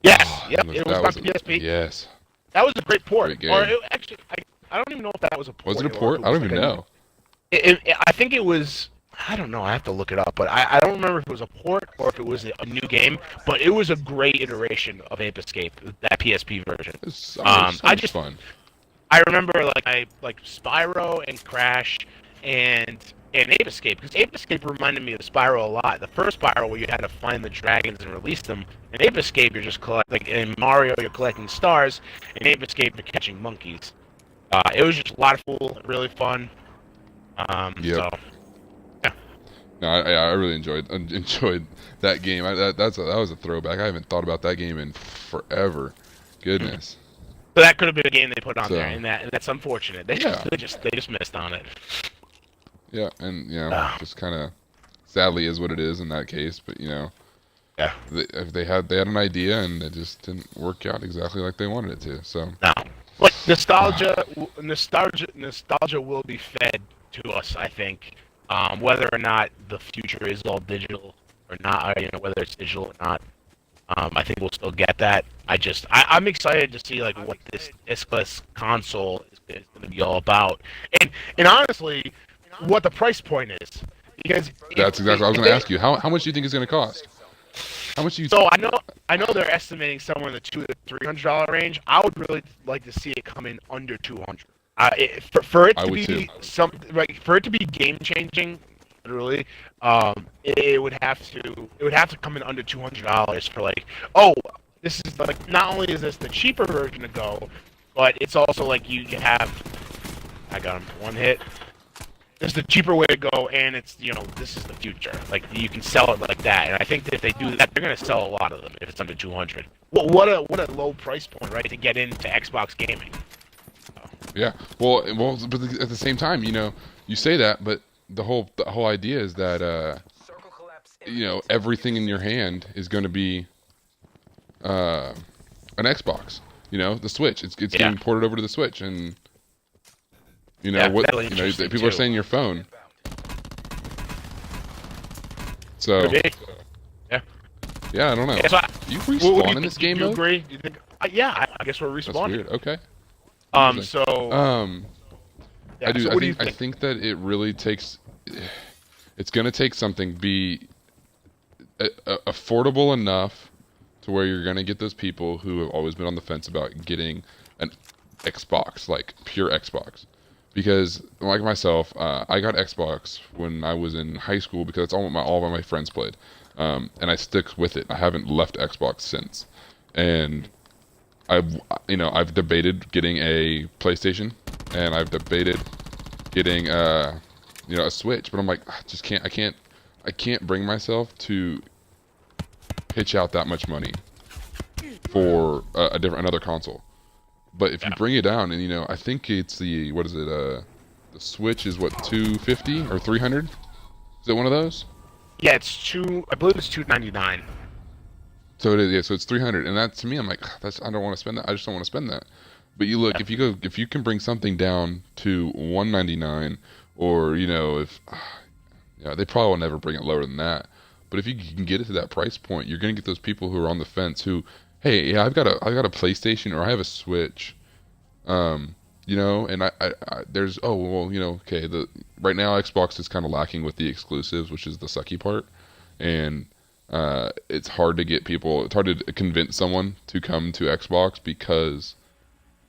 Yes. Oh, Yep. It was on PSP. yes. That was a great port. Great game. Or actually, I don't even know if that was a port. Was it a or port? if I was don't like even a- know. I think it was. I don't know. I have to look it up, but I don't remember if it was a port or if it was a new game. But it was a great iteration of Ape Escape, that PSP version. It sounds fun. I remember like Spyro and Crash and Ape Escape, because Ape Escape reminded me of Spyro a lot. The first Spyro where you had to find the dragons and release them. In Ape Escape, you're just like in Mario, you're collecting stars. In Ape Escape, you're catching monkeys. It was just a lot of cool, really fun. Yep. So yeah. No, I really enjoyed that game. That was a throwback. I haven't thought about that game in forever. Goodness. So that could have been a game they put on So- there, and that's unfortunate. They Yeah. just missed on it. Yeah, and Ah. just kind of sadly is what it is in that case. But Yeah. if they had an idea and it just didn't work out exactly like they wanted it to. So No. Like nostalgia will be fed to us, I think. Whether or not the future is all digital or not, or, whether it's digital or not, I think we'll still get that. I'm excited to see like what this S-Class console is going to be all about, and honestly, what the price point is, because that's exactly what I was going to ask you. How much do you think it's going to cost? How much do you? So I know they're estimating somewhere in the $200 to $300 range. I would really like to see it come in under 200. For it I to would be too. for it to be game changing, literally, it would have to come in under $200 for like, oh, this is like, not only is this the cheaper version to go, but it's also like you can have. I got him for one hit. This is the cheaper way to go, and it's, this is the future. Like, you can sell it like that, and I think that if they do that, they're gonna sell a lot of them if it's under 200. What a low price point, right, to get into Xbox gaming. Yeah. Well, but at the same time, you say that, but the whole idea is that everything in your hand is going to be an Xbox. The Switch. It's getting ported over to the Switch, and really interesting, people are too. saying your phone. So Yeah. yeah, I don't know. Yeah, so You what do respawn you in this think? game Do you mode? agree? Do you think? Yeah, I guess we're That's respawning. weird. Okay. So yeah, I do. so I what do you think. I think? think that it really takes. It's going to take something be affordable enough to where you're going to get those people who have always been on the fence about getting an Xbox, like pure Xbox. Because like myself, I got Xbox when I was in high school because that's all of my friends played, and I stick with it. I haven't left Xbox since, and I've debated getting a PlayStation, and I've debated getting a Switch, but I'm like, I can't bring myself to pitch out that much money for another console. But if you bring it down, and I think it's what is it? The Switch is what, 250 or 300? Is it one of those? Yeah, I believe it's $299. So it is, yeah. So it's 300, and that to me, I'm like, I don't want to spend that. I just don't want to spend that. But you look, if you can bring something down to 199, or if they probably will never bring it lower than that. But if you can get it to that price point, you're gonna get those people who are on the fence who, hey, yeah, I've got a PlayStation or I have a Switch, and I there's okay, right now Xbox is kind of lacking with the exclusives, which is the sucky part, and it's hard to get people, it's hard to convince someone to come to Xbox because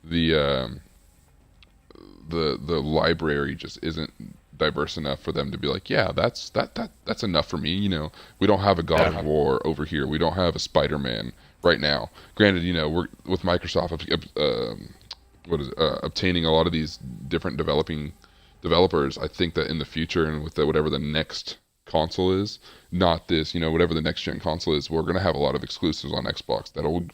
the the library just isn't diverse enough for them to be like, yeah, that's enough for me. We don't have a God of War over here. We don't have a Spider-Man right now. Granted, we're with Microsoft, obtaining a lot of these different developers. I think that in the future and with whatever the next console is, not this, whatever the next gen console is. We're going to have a lot of exclusives on Xbox that'll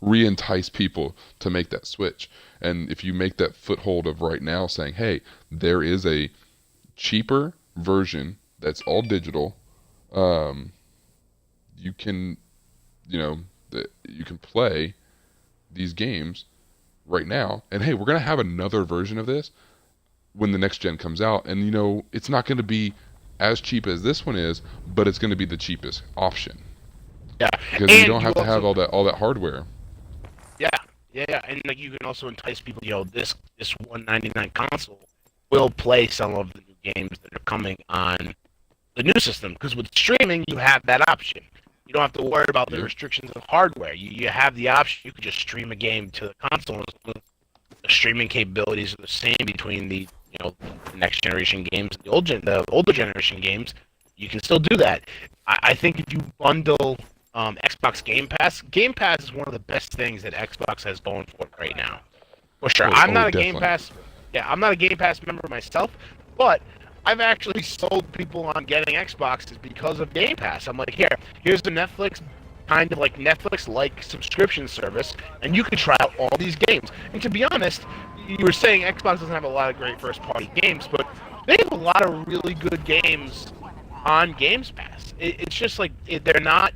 re-entice people to make that switch. And if you make that foothold of right now saying, hey, there is a cheaper version that's all digital, you can, you can play these games right now. And hey, we're going to have another version of this when the next gen comes out. And, it's not going to be as cheap as this one is, but it's going to be the cheapest option. Yeah. Because you don't have to have all that hardware. Yeah. And like you can also entice people, this $199 console will play some of the new games that are coming on the new system. Because with streaming, you have that option. You don't have to worry about the restrictions of hardware. You have the option. You can just stream a game to the console. The streaming capabilities are the same between the the next generation games, the older generation games. You can still do that. I think if you bundle Xbox Game Pass is one of the best things that Xbox has going for it right now. For sure. I'm not a Game Pass. Yeah, I'm not a Game Pass member myself, but I've actually sold people on getting Xboxes because of Game Pass. I'm like, here's the Netflix, kind of like Netflix-like subscription service, and you can try out all these games. And to be honest, you were saying Xbox doesn't have a lot of great first-party games, but they have a lot of really good games on Games Pass. It's just like they're not,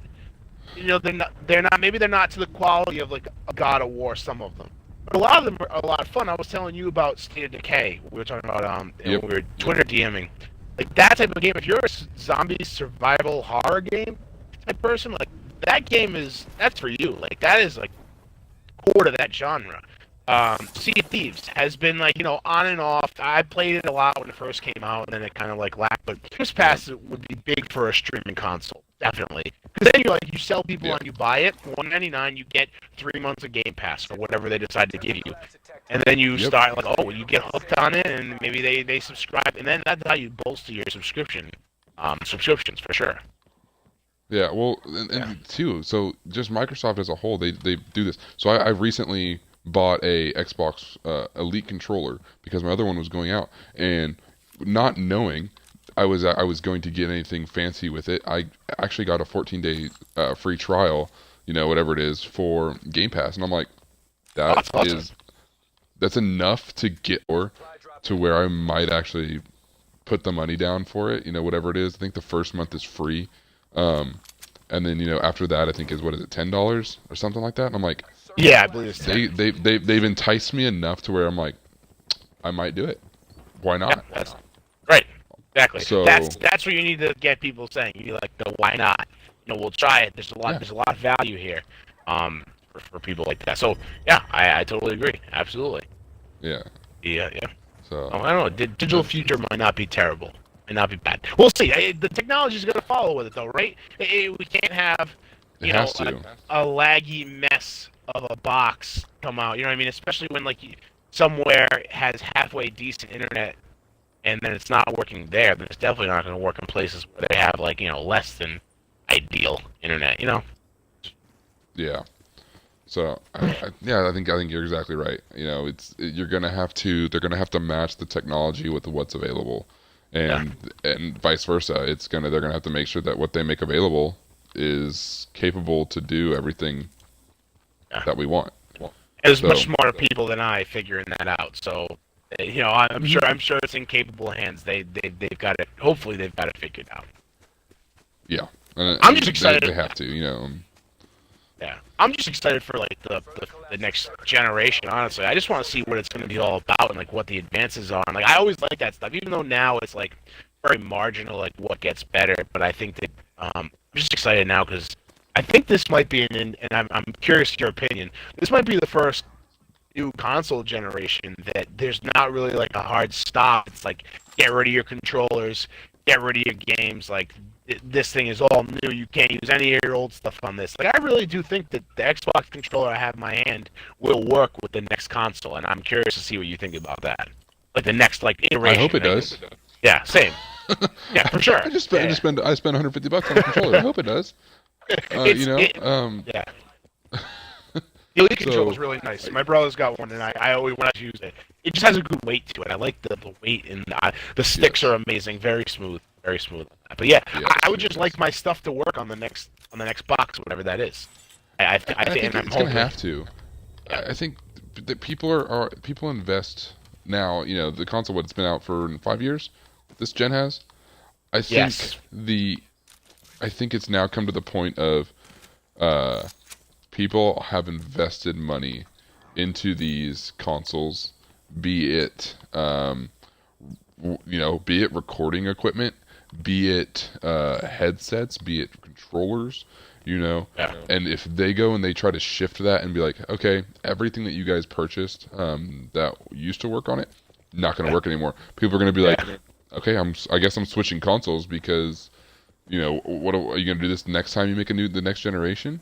maybe they're not to the quality of like a God of War. Some of them. But a lot of them are a lot of fun. I was telling you about State of Decay. We were talking about we were Twitter DMing. Like that type of game. If you're a zombie survival horror game type person, like that game that's for you. Like that is like core to that genre. Sea of Thieves has been like on and off. I played it a lot when it first came out, and then it kind of like lacked. But Games Pass would be big for a streaming console, definitely. Because then you sell people on, you buy it, $199, you get 3 months of Game Pass or whatever they decide to give you, and then you start like, you get hooked on it, and maybe they subscribe, and then that's how you bolster your subscriptions for sure. Yeah, well, and too. So just Microsoft as a whole, they do this. So I recently bought a Xbox Elite controller because my other one was going out, and not knowing I was going to get anything fancy with it, I actually got a 14-day free trial, whatever it is, for Game Pass, and I'm like, that's enough to get to where I might actually put the money down for it, whatever it is. I think the first month is free, and then after that I think is $10 or something like that, and I'm like, yeah, I believe it's 10. They've enticed me enough to where I'm like, I might do it. Why not? Yeah, that's right. Exactly. So that's what you need to get people saying. You need why not? We'll try it. There's a lot of value here, for people like that. So yeah, I totally agree. Absolutely. Yeah. So I don't know. Digital future might not be terrible. Might not be bad. We'll see. The technology is going to follow with it, though, right? We can't have a laggy mess of a box come out. You know what I mean? Especially when somewhere has halfway decent internet, and then it's not working there. Then it's definitely not going to work in places where they have less than ideal internet. Yeah. So I think you're exactly right. They're gonna have to match the technology with what's available, and vice versa. They're gonna have to make sure that what they make available is capable to do everything that we want. There's much smarter people than I figuring that out. So, I'm sure it's in capable hands. They've got it. Hopefully, they've got it figured out. Yeah, I'm just excited. They have to, Yeah, I'm just excited for the next generation. Honestly, I just want to see what it's going to be all about and what the advances are. And I always like that stuff, even though now it's very marginal, what gets better. But I think that I'm just excited now because I think this might be and I'm curious your opinion. This might be the first new console generation that there's not really a hard stop. It's get rid of your controllers, get rid of your games. This thing is all new. You can't use any of your old stuff on this. I really do think that the Xbox controller I have in my hand will work with the next console, and I'm curious to see what you think about that. The next iteration. I hope it does. Yeah, same. Yeah, for sure. I spent $150 on a controller. I hope it does. Yeah. The Elite controller is really nice. My brother's got one, and I always want to use it. It just has a good weight to it. I like the weight, and the sticks are amazing. Very smooth. Very smooth. But yeah, Yeah, I would it just is. like my stuff to work on the next box, whatever that is. And I think, think and I'm it's gonna hoping. have to. Yeah. I think that people invest now. You know, the console, what, it's been out for 5 years. This gen has. I think Yes. the I think it's now come to the point of uh, people have invested money into these consoles, be it be it recording equipment, be it headsets, be it controllers, you know. Yeah. And if they go and they try to shift that and be like, okay, everything that you guys purchased that used to work on it, not going to work anymore. People are going to be like, Yeah. okay, I guess I'm switching consoles because what are you going to do this next time you make the next generation?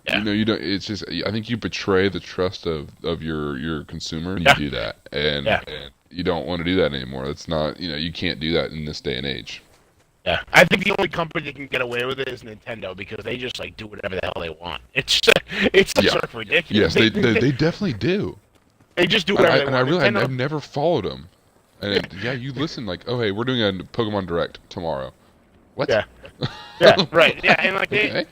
Yeah. You don't. It's just, I think you betray the trust of your consumer when you Yeah. do that, and Yeah. you don't want to do that anymore. It's not, you can't do that in this day and age. Yeah, I think the only company that can get away with it is Nintendo because they just like do whatever the hell they want. It's Yeah. sort of ridiculous. Yes, they definitely do. They just do And whatever they I want. really Nintendo, I've never followed them. And yeah, you listen like, oh hey, we're doing a Pokemon Direct tomorrow. What? yeah, yeah, right, yeah, and like Okay.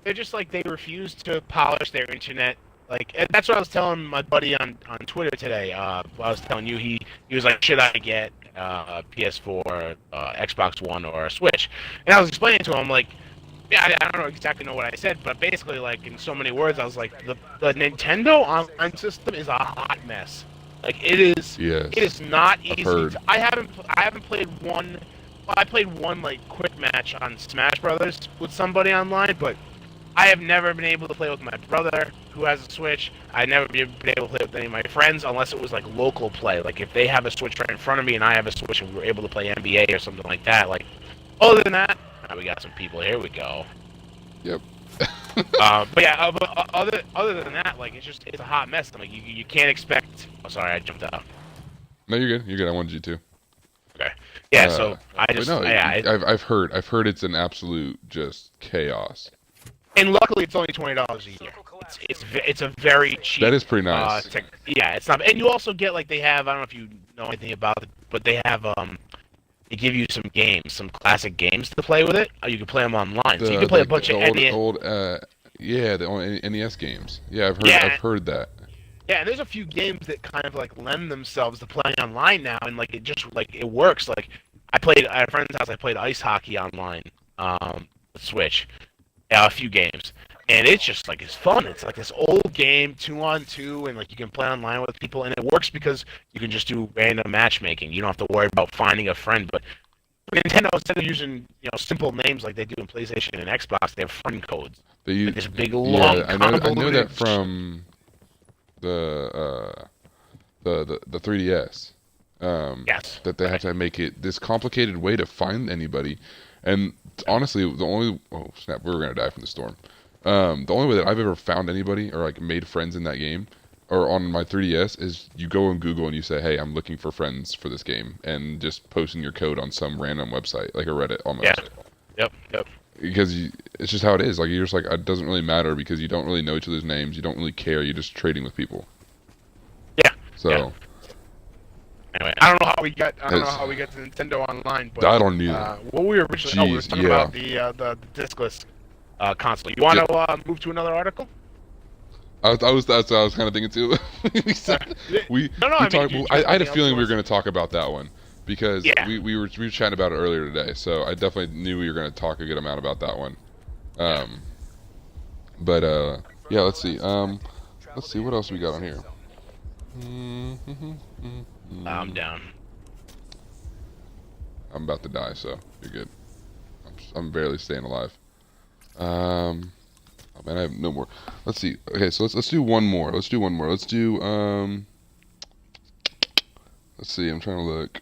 they're just like they refuse to polish their internet. Like and that's what I was telling my buddy on Twitter today. I was telling you he was like, should I get PS4, Xbox One, or a Switch? And I was explaining to him like, yeah, I don't know exactly what I said, but basically like in so many words, I was like, the Nintendo online system is a hot mess. Like Yes. it is not I've easy. heard. I haven't played one. Well, I played one like quick match on Smash Brothers with somebody online, but I have never been able to play with my brother who has a Switch. I've never been able to play with any of my friends unless it was like local play. Like if they have a Switch right in front of me and I have a Switch and we were able to play NBA or something like that. Like other than that, we got some people. Here we go. Yep. But yeah, other than that, like it's a hot mess. Like you can't expect. Oh, sorry, I jumped out. No, you're good. You're good. I wanted you to. Okay. Yeah. So I But just no, yeah. I've heard it's an absolute just chaos. And luckily, it's only $20 a year. It's a very cheap. That is pretty nice. Yeah, it's not. And you also get like they have. I don't know if you know anything about it, but they have they give you some games, some classic games to play with it. You can play them online, so you can play a bunch of old yeah, the old NES games. Yeah, Yeah. I've heard that. Yeah, and there's a few games that kind of like lend themselves to playing online now, and like it just like it works. Like I played at a friend's house. I played ice hockey online, Switch, a few games, and it's just like it's fun. It's like this old game, 2-on-2, and like you can play online with people, and it works because you can just do random matchmaking. You don't have to worry about finding a friend. But Nintendo, instead of using simple names like they do in PlayStation and Xbox, they have friend codes. They use, Like this big long I know that convoluted. from the 3DS. Yes. That they have to make it this complicated way to find anybody, and honestly, oh snap, we were gonna die from the storm. The only way that I've ever found anybody or like made friends in that game or on my 3DS is you go on Google and you say, hey, I'm looking for friends for this game, and just posting your code on some random website like a Reddit almost. Yeah. Yep. Because it's just how it is. Like you're just like, it doesn't really matter because you don't really know each other's names. You don't really care. You're just trading with people. Yeah. So Yeah. Anyway, I don't know how we got to Nintendo Online, but I don't either. what we were originally we were Jeez, talking yeah. about the discless console. You want to move to another article? That's what I was kind of thinking too. we No, I mean, talked. you- I had a something feeling we were else going to talk about that one because Yeah. we were chatting about it earlier today. So I definitely knew we were going to talk a good amount about that one. But yeah, let's see. Let's see what else we got on here. I'm down. I'm about to die, so you're good. I'm barely staying alive. Oh man, I have no more. Let's see. Okay, so let's do one more. Let's do let's see. I'm trying to look.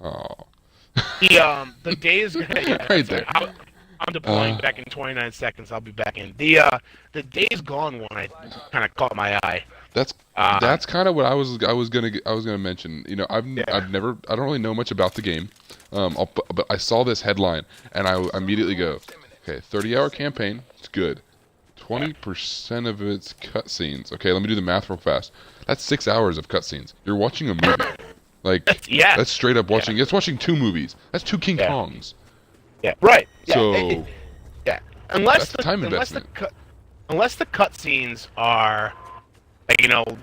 Oh, The days yeah, Right there. I'm deploying back in 29 seconds. I'll be back in. The Days Gone one I kind of caught my eye. that's kind of what I was gonna mention. You know, I don't really know much about the game. But I saw this headline and I immediately go, okay, 30-hour campaign, it's good. 20% of it's cutscenes. Okay, let me do the math real fast. That's 6 hours of cutscenes. You're watching a movie. Like Yeah. that's straight up watching. It's watching two movies. That's two King Yeah. Kongs. Yeah. Right. Yeah. So Yeah. Unless that's time investment. unless the cutscenes are,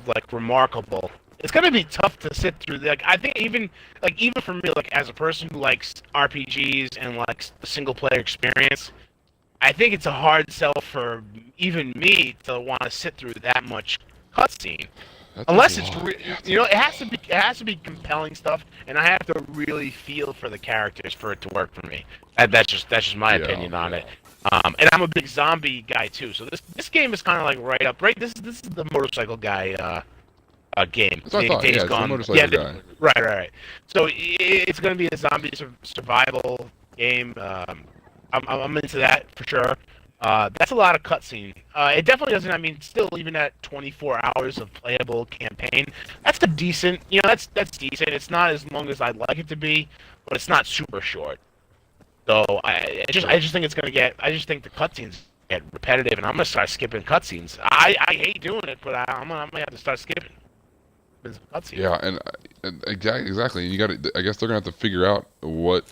like remarkable, it's gonna be tough to sit through. Like I think even for me, like as a person who likes RPGs and likes the single player experience, I think it's a hard sell for even me to want to sit through that much cutscene. Unless it's it has to be compelling stuff, and I have to really feel for the characters for it to work for me. That's just my opinion on it. And I'm a big zombie guy too, so this game is kind of like right up. Right, this is the motorcycle guy game. That's what I thought. Yeah, it's the motorcycle guy. Right. So it's going to be a zombie survival game. I'm into that for sure. That's a lot of cutscene. It definitely doesn't. I mean, still, even at 24 hours of playable campaign, that's a decent. That's decent. It's not as long as I'd like it to be, but it's not super short. So I just think it's gonna get. I just think the cutscenes get repetitive, and I'm gonna start skipping cutscenes. I hate doing it, but I'm gonna have to start skipping cutscenes. Yeah, and exactly. You got to. I guess they're gonna have to figure out what,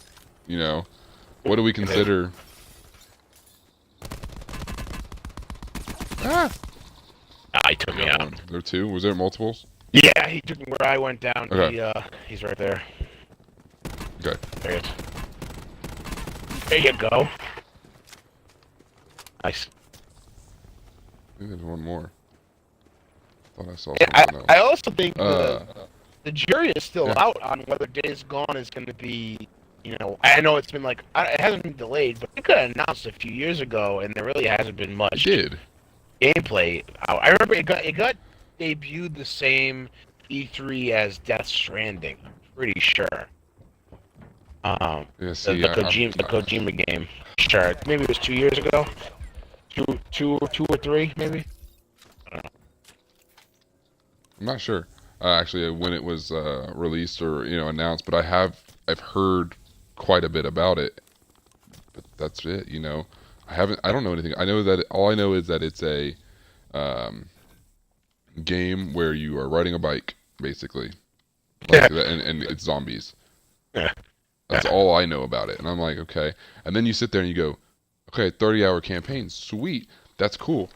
what do we consider. Ah! He took me out. There were two. Was there multiples? Yeah, he took me where I went down. Okay. He's right there. Okay. There he is. There you go. Nice. I think there's one more. Thought I saw something else. I also think the jury is still out on whether Days Gone is going to be. I know it's been like it hasn't been delayed, but it got announced a few years ago, and there really hasn't been much. It did. Gameplay out. I remember it got debuted the same E3 as Death Stranding. I'm pretty sure. Yeah, see, the Kojima game. Sure, maybe it was 2 years ago. Two or three, maybe. I don't know. I'm not sure actually when it was released or announced, but I've heard quite a bit about it. But that's it. I don't know anything. All I know is that it's a game where you are riding a bike, basically. Like that, and it's zombies. Yeah. That's all I know about it. And I'm like, okay. And then you sit there and you go, okay, 30-hour campaign, sweet. That's cool.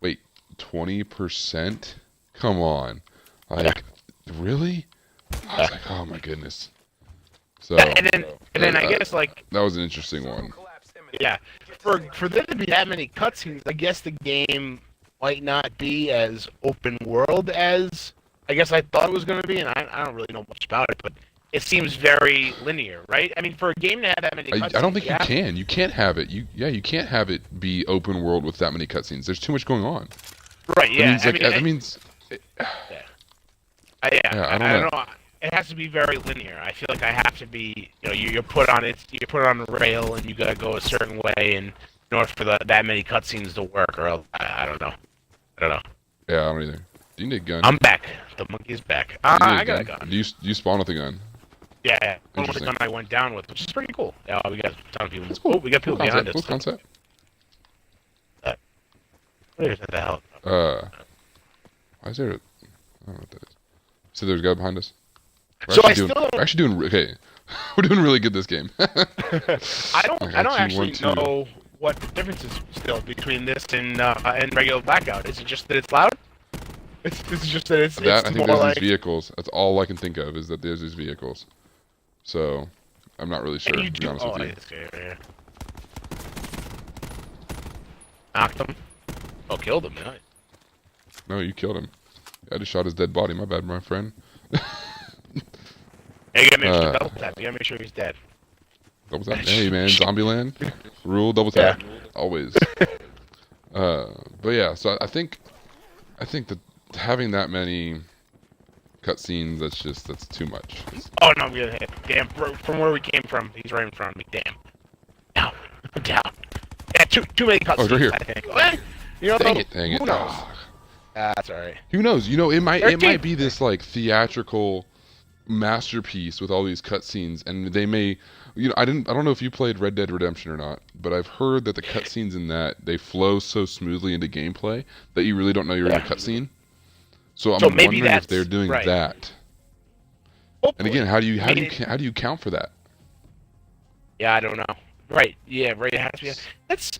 Wait, 20%? Come on. Like, really? I was like, oh my goodness. So and then I guess like that was an interesting one. Yeah, for there to be that many cutscenes, I guess the game might not be as open world as I guess I thought it was going to be, and I don't really know much about it, but it seems very linear, right? I mean, for a game to have that many cutscenes, I don't think you can. You can't have it. You can't have it be open world with that many cutscenes. There's too much going on. Right? Yeah. That means. I don't know. It has to be very linear. I feel like I have to be, you're put on the rail, and you gotta go a certain way, and in order for that many cutscenes to work, or I don't know. Yeah, I don't either. Do you need a gun? I'm back. The monkey's back. I got a gun. Do you spawn with a gun? Yeah. One with the gun I went down with, which is pretty cool. Yeah, we got a ton of people. That's cool. Oh, we got people behind us. Cool concept. What the hell? Why is there? I don't know what that is. So there's a guy behind us. We're actually doing okay. We're doing really good this game. I don't actually know what the difference is still between this and regular Blackout. Is it just that it's loud? It's just that it's I think there's these vehicles. That's all I can think of is that there's these vehicles. So I'm not really sure. To be honest with you. Yeah. Knocked him. Oh, killed him. Nice. No, you killed him. I just shot his dead body. My bad, my friend. Hey, you gotta make sure double tap. You gotta make sure he's dead. Double tap. Hey, man, Zombieland. Rule double tap. Yeah. Always. But yeah, so I think that having that many cutscenes, that's too much. Oh no, we got hit. Damn, from where we came from, he's right in front of me. Damn. Down. Yeah, too many cutscenes. Oh, right here. I think. Dang it. Who knows? That's all right. Who knows? It might be this like theatrical masterpiece with all these cutscenes, and they may. I don't know if you played Red Dead Redemption or not, but I've heard that the cutscenes in that they flow so smoothly into gameplay that you really don't know you're in a cutscene. So I'm wondering if they're doing that. And again, how do you count for that? Yeah, I don't know. Right. Yeah, right. It has to be. That's.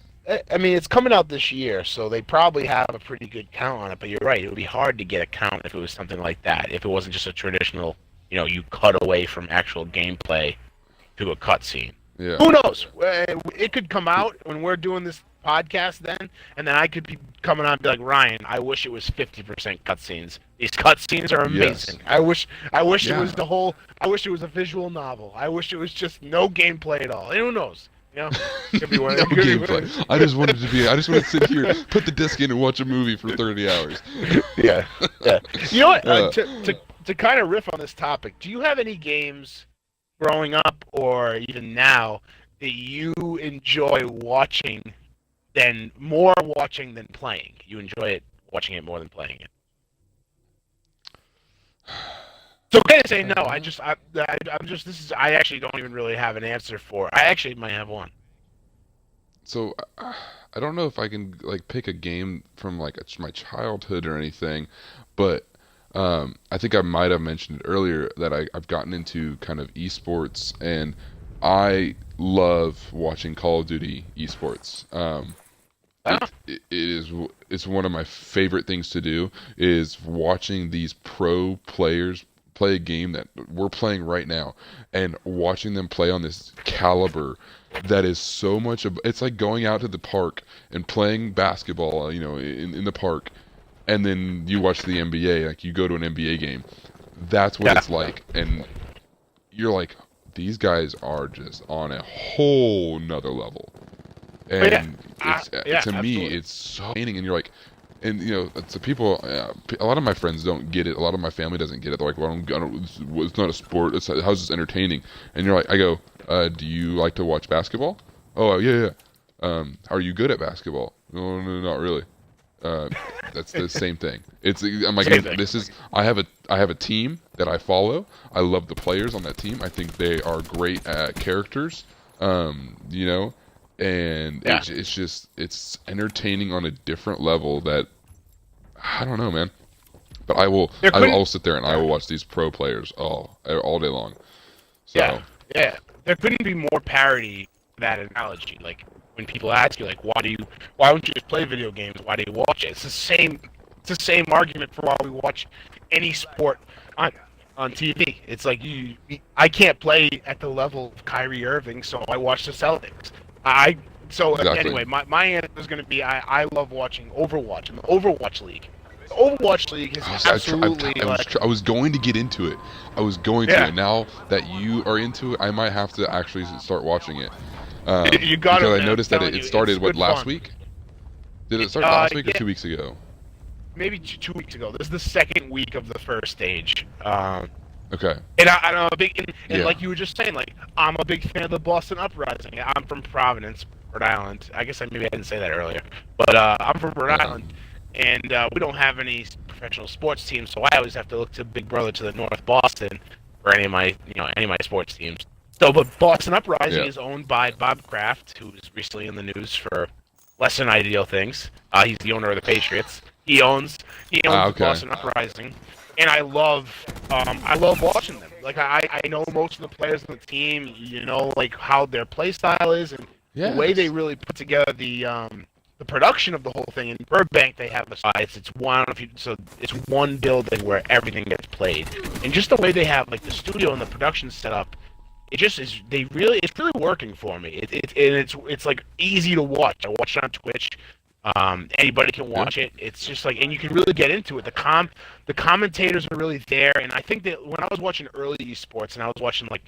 I mean, it's coming out this year, so they probably have a pretty good count on it. But you're right; it would be hard to get a count if it was something like that. If it wasn't just a traditional, you cut away from actual gameplay to a cutscene. Yeah. Who knows? It could come out when we're doing this podcast then, and then I could be coming on and be like, Ryan, I wish it was 50% cutscenes. These cutscenes are amazing. Yes. I wish it was the whole. I wish it was a visual novel. I wish it was just no gameplay at all. And who knows? Could be no gameplay. I just wanted to sit here, put the disc in, and watch a movie for 30 hours. Yeah. You know what? To kind of riff on this topic, do you have any games growing up or even now that you enjoy watching more watching than playing? You enjoy it watching it more than playing it. It's okay to say no. I actually don't even really have an answer for. I actually might have one. So I don't know if I can pick a game from my childhood or anything, but I think I might have mentioned it earlier that I've gotten into kind of esports, and I love watching Call of Duty esports. It's one of my favorite things to do is watching these pro players play a game that we're playing right now and watching them play on this caliber that is so much it's like going out to the park and playing basketball in the park, and then you watch the NBA, like you go to an NBA game. That's what it's like, and you're like, these guys are just on a whole nother level. And to me, it's so entertaining, and you're like, and so people, a lot of my friends don't get it. A lot of my family doesn't get it. They're like, well, it's not a sport. How's this entertaining? And you're like, I go, do you like to watch basketball? Oh, yeah. Are you good at basketball? No, not really. That's the same thing. I'm like, I have a team that I follow. I love the players on that team. I think they are great at characters. And it's entertaining on a different level that I don't know, man. But I'll sit there and I will watch these pro players all day long. So yeah. There couldn't be more parody to that analogy. Like when people ask you, like, why don't you just play video games? Why do you watch it? It's the same argument for why we watch any sport on TV. It's like I can't play at the level of Kyrie Irving, so I watch the Celtics. Exactly. Anyway, my answer is going to be I love watching Overwatch and the Overwatch League. The Overwatch League is absolutely I was going to get into it. I was going to. And now that you are into it, I might have to actually start watching it. You got because I noticed that it started last week. Did it start last week or 2 weeks ago? Maybe 2 weeks ago. This is the second week of the first stage. Okay. And I'm a big, and like you were just saying, like I'm a big fan of the Boston Uprising. I'm from Providence, Rhode Island. I guess maybe I didn't say that earlier, but I'm from Rhode Island, and we don't have any professional sports teams, so I always have to look to Big Brother to the North Boston for any of my sports teams. So, but Boston Uprising is owned by Bob Kraft, who was recently in the news for less than ideal things. He's the owner of the Patriots. He owns Boston Uprising. And I love watching them. Like I know most of the players on the team. Like how their play style is, and the way they really put together the production of the whole thing. In Burbank, they have it's one building where everything gets played, and just the way they have like the studio and the production set up, it just is. It's really working for me. It's like easy to watch. I watch it on Twitch. Anybody can watch it. It's just like, and you can really get into it. The commentators are really there, and I think that when I was watching early esports and I was watching like,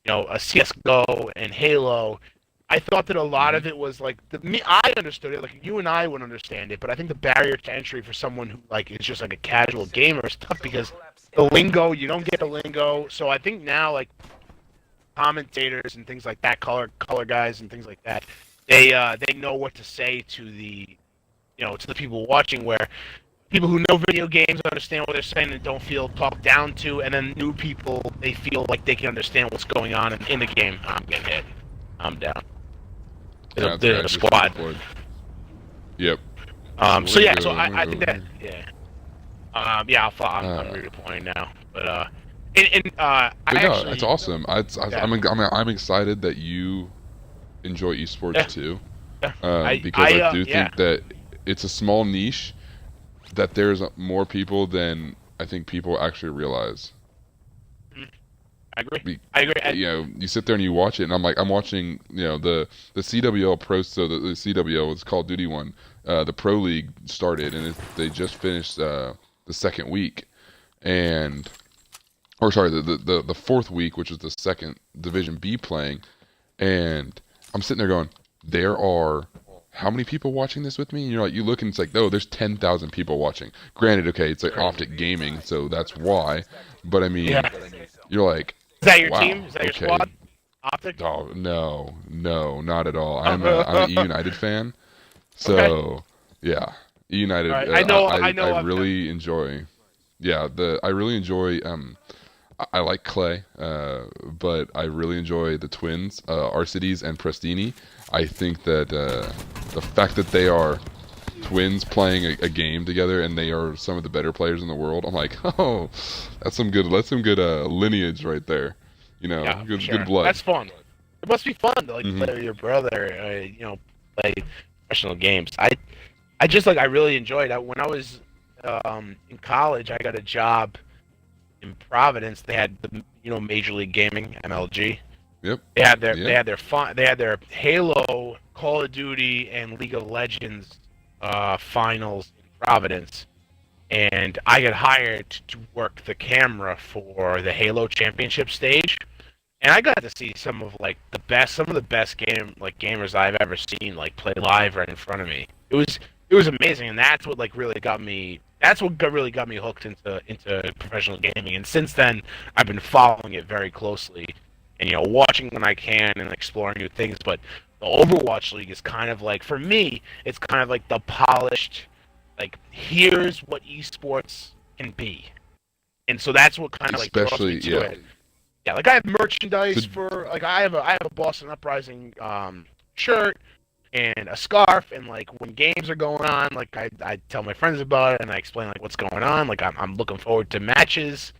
a CS:GO and Halo, I thought that a lot of it was like I understood it, like you and I would understand it, but I think the barrier to entry for someone who like is just like a casual gamer is tough because the lingo, you don't get the lingo. So I think now like commentators and things like that, color guys and things like that, they know what to say to the to the people watching, where people who know video games understand what they're saying and don't feel talked down to, and then new people, they feel like they can understand what's going on in the game. I'm getting hit. I'm down. There's a squad. Yep. So I think that I'm redeploying now. But I But no, that's actually, awesome. yeah, I'm excited that you enjoy esports yeah, too, yeah. because I do Yeah, think that it's a small niche that there's more people than I think people actually realize. mm, I agree. Be, I agree. you sit there and you watch it, and I'm watching, the CWL Pro, so the CWL was Call of Duty one. The Pro League started, and they just finished the second week, and or sorry, the fourth week, which was the second Division B playing, and I'm sitting there going, there are how many people watching this with me? And you're like, you look and it's like, oh, there's 10,000 people watching. Granted, okay, it's like Crazy. Optic Gaming, so that's why. But I Yeah. mean, you're like, Is that your wow, team? Is that your okay. squad? Optic? Oh no, no, not at all. I'm an E Okay. United fan, All so yeah, E United. right. I know. I I know. really enjoy. Yeah, the I really enjoy. I like Clay, but I really enjoy the twins, Arcides and Prestini. I think that the fact that they are twins playing a game together and they are some of the better players in the world, I'm like, oh, that's some good lineage right there. Yeah, for Good sure. blood. That's fun. It must be fun to like Hmm. play with your brother. Play professional games. I just like I really enjoyed it. When I was in college, I got a job in Providence. They had the Major League Gaming (MLG). Yep. They Yeah. had their they had their Halo, Call of Duty, and League of Legends finals in Providence, and I got hired to work the camera for the Halo Championship stage. And I got to see some of the best gamers I've ever seen like play live right in front of me. It was amazing, and that's what like really got me. That's what really got me hooked into professional gaming. And since then, I've been following it very closely, and watching when I can and exploring new things. But the Overwatch League is kind of like for me, it's kind of like the polished, like here's what esports can be, and so that's what kind of like draws me Especially, to yeah. it. Yeah, like I have merchandise So, for like I have a Boston Uprising shirt and a scarf, and like when games are going on, like I tell my friends about it and I explain like what's going on. Like I'm looking forward to matches.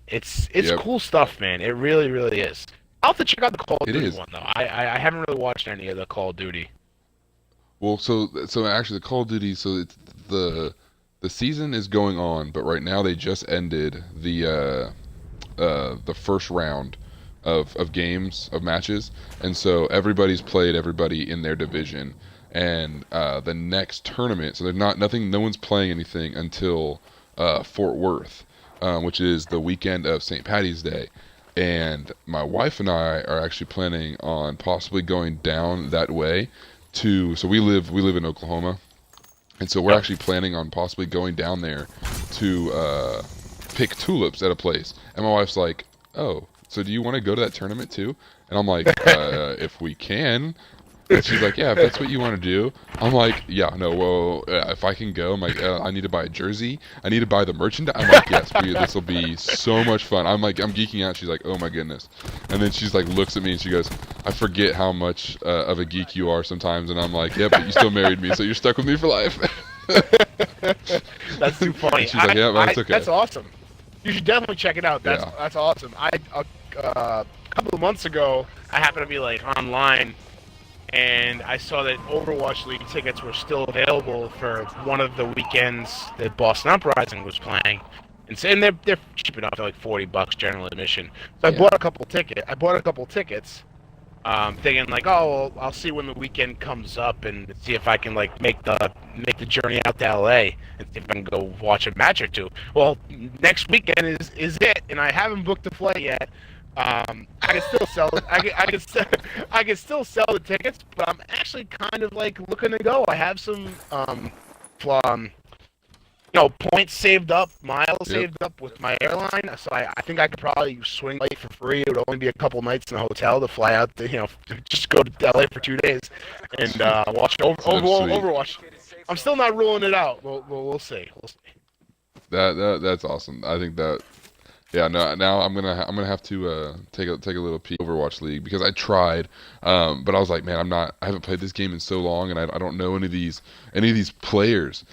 It's yep, cool stuff, man. It really really is. I'll have to check out the Call of it Duty is. one though. I haven't really watched any of the Call of Duty. Well, so actually, the Call of Duty. So it's the season is going on, but right now they just ended the first round of games of matches, and so everybody's played everybody in their division, and the next tournament. So there's not nothing. No one's playing anything until Fort Worth, which is the weekend of St. Patty's Day. And my wife and I are actually planning on possibly going down that way to. So we live in Oklahoma, and so we're Yep. actually planning on possibly going down there to pick tulips at a place. And my wife's like, "Oh, so do you want to go to that tournament too?" And I'm like, "If we can." And she's like, "Yeah, if that's what you want to do." I'm like, "Yeah, no, well, if I can go." I'm like, "I need to buy a jersey. I need to buy the merchandise." I'm like, "Yes, this will be so much fun." I'm like, I'm geeking out. She's like, "Oh my goodness," and then she's like, looks at me and she goes, "I forget how much of a geek you are sometimes." And I'm like, "Yeah, but you still married me, so you're stuck with me for life." That's too funny. And she's like, "Yeah, but it's okay." That's awesome. You should definitely check it out. Yeah. That's awesome. A couple of months ago, I happened to be like online, and I saw that Overwatch League tickets were still available for one of the weekends that Boston Uprising was playing. And they're cheap enough, they're like $40 general admission. So Yeah. I bought a couple tickets, thinking like, oh, well, I'll see when the weekend comes up and see if I can like make the journey out to LA and see if I can go watch a match or two. Well, next weekend is it, and I haven't booked a flight yet. I can still sell it. I can still sell the tickets, but I'm actually kind of like looking to go. I have some fl- um points saved up, miles Yep. saved up with my airline. So I think I could probably swing late for free. It would only be a couple nights in a hotel to fly out to just go to LA for 2 days and watch So sweet. Overwatch. I'm still not ruling it out. We'll see. We'll see. That's awesome. I think that. Yeah, no. Now I'm gonna have to take a little peek Overwatch League because I tried, but I was like, man, I haven't played this game in so long, and I don't know any of these players.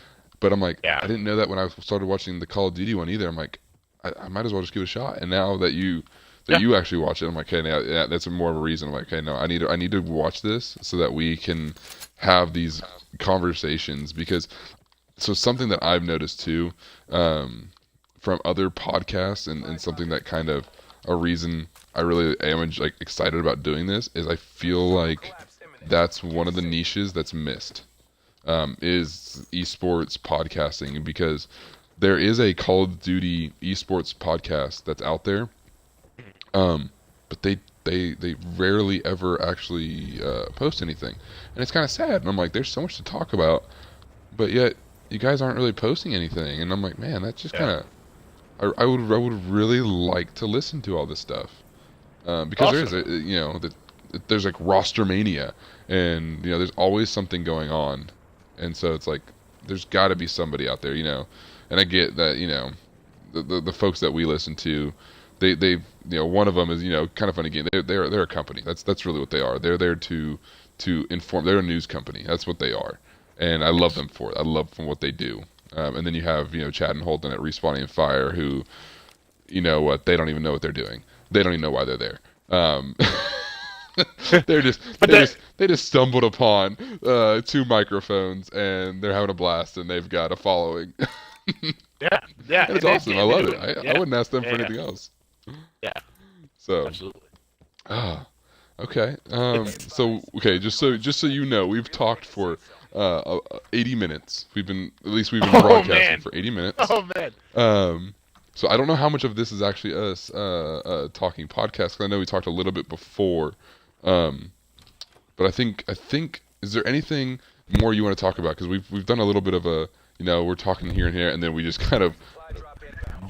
But I'm like, Yeah. I didn't know that when I started watching the Call of Duty one either. I'm like, I might as well just give it a shot. And now that Yeah. you actually watch it, I'm like, okay, now yeah, that's more of a reason. I'm like, okay, no, I need to watch this so that we can have these conversations because so something that I've noticed too, from other podcasts and something that kind of a reason I really am like excited about doing this is I feel like that's one of the niches that's missed, is esports podcasting because there is a Call of Duty esports podcast that's out there, but they rarely ever actually post anything, and it's kind of sad. And I'm like, there's so much to talk about, but yet you guys aren't really posting anything, and I'm like, man, that's just Yeah. kind of I would really like to listen to all this stuff, because there is Awesome. there's like roster mania, and there's always something going on, and so it's like there's got to be somebody out there, and I get that the folks that we listen to, they one of them is kind of funny game. They're a company. That's really what they are. They're there to inform. They're a news company. That's what they are, and I love them for it. I love from what they do. And then you have Chad and Holden at Respawning and Fire, who what they don't even know what they're doing. They don't even know why they're there. they're just But that, they just stumbled upon two microphones and they're having a blast and they've got a following. yeah, yeah, And it's and awesome. I they're love it. doing, I yeah, wouldn't ask them for yeah, anything else. yeah, So, absolutely. ah, okay. It's, Okay, just so you know, we've talked for 80 minutes. We've been oh broadcasting man, for 80 minutes. oh man. Um, so I don't know how much of this is actually us talking podcast. 'Cause I know we talked a little bit before, um, but I think is there anything more you want to talk about? Because we've done a little bit of a we're talking here and here, and then we just kind of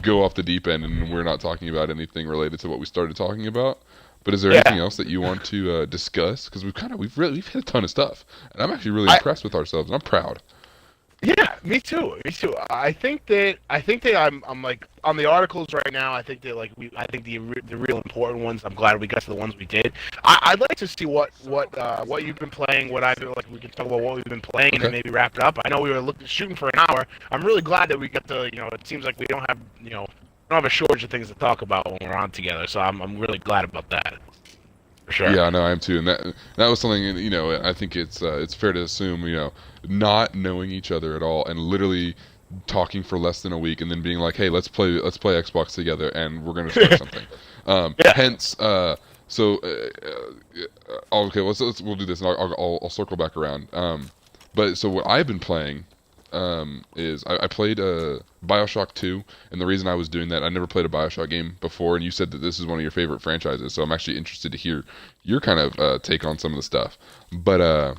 go off the deep end, and we're not talking about anything related to what we started talking about. But is there anything Yeah, else that you want to discuss? Because we've hit a ton of stuff, and I'm actually really I impressed with ourselves, and I'm proud. yeah, me too, me too. I think that I'm like on the articles right now. I think that I think the real important ones. I'm glad we got to the ones we did. I'd like to see what you've been playing. What I've been like. We can talk about what we've been playing and then Okay. maybe wrap it up. I know we were shooting for an hour. I'm really glad that we got to. It seems like we don't have don't have a shortage of things to talk about when we're on together. So I'm really glad about that for sure. Yeah, no, I am too, and that was something. I think it's fair to assume not knowing each other at all and literally talking for less than a week and then being like, hey, let's play Xbox together and we're gonna start something. Yeah, Hence, so okay, we'll do this and I'll circle back around. But so what I've been playing is I played Bioshock 2, and the reason I was doing that, I never played a Bioshock game before, and you said that this is one of your favorite franchises, so I'm actually interested to hear your kind of take on some of the stuff. But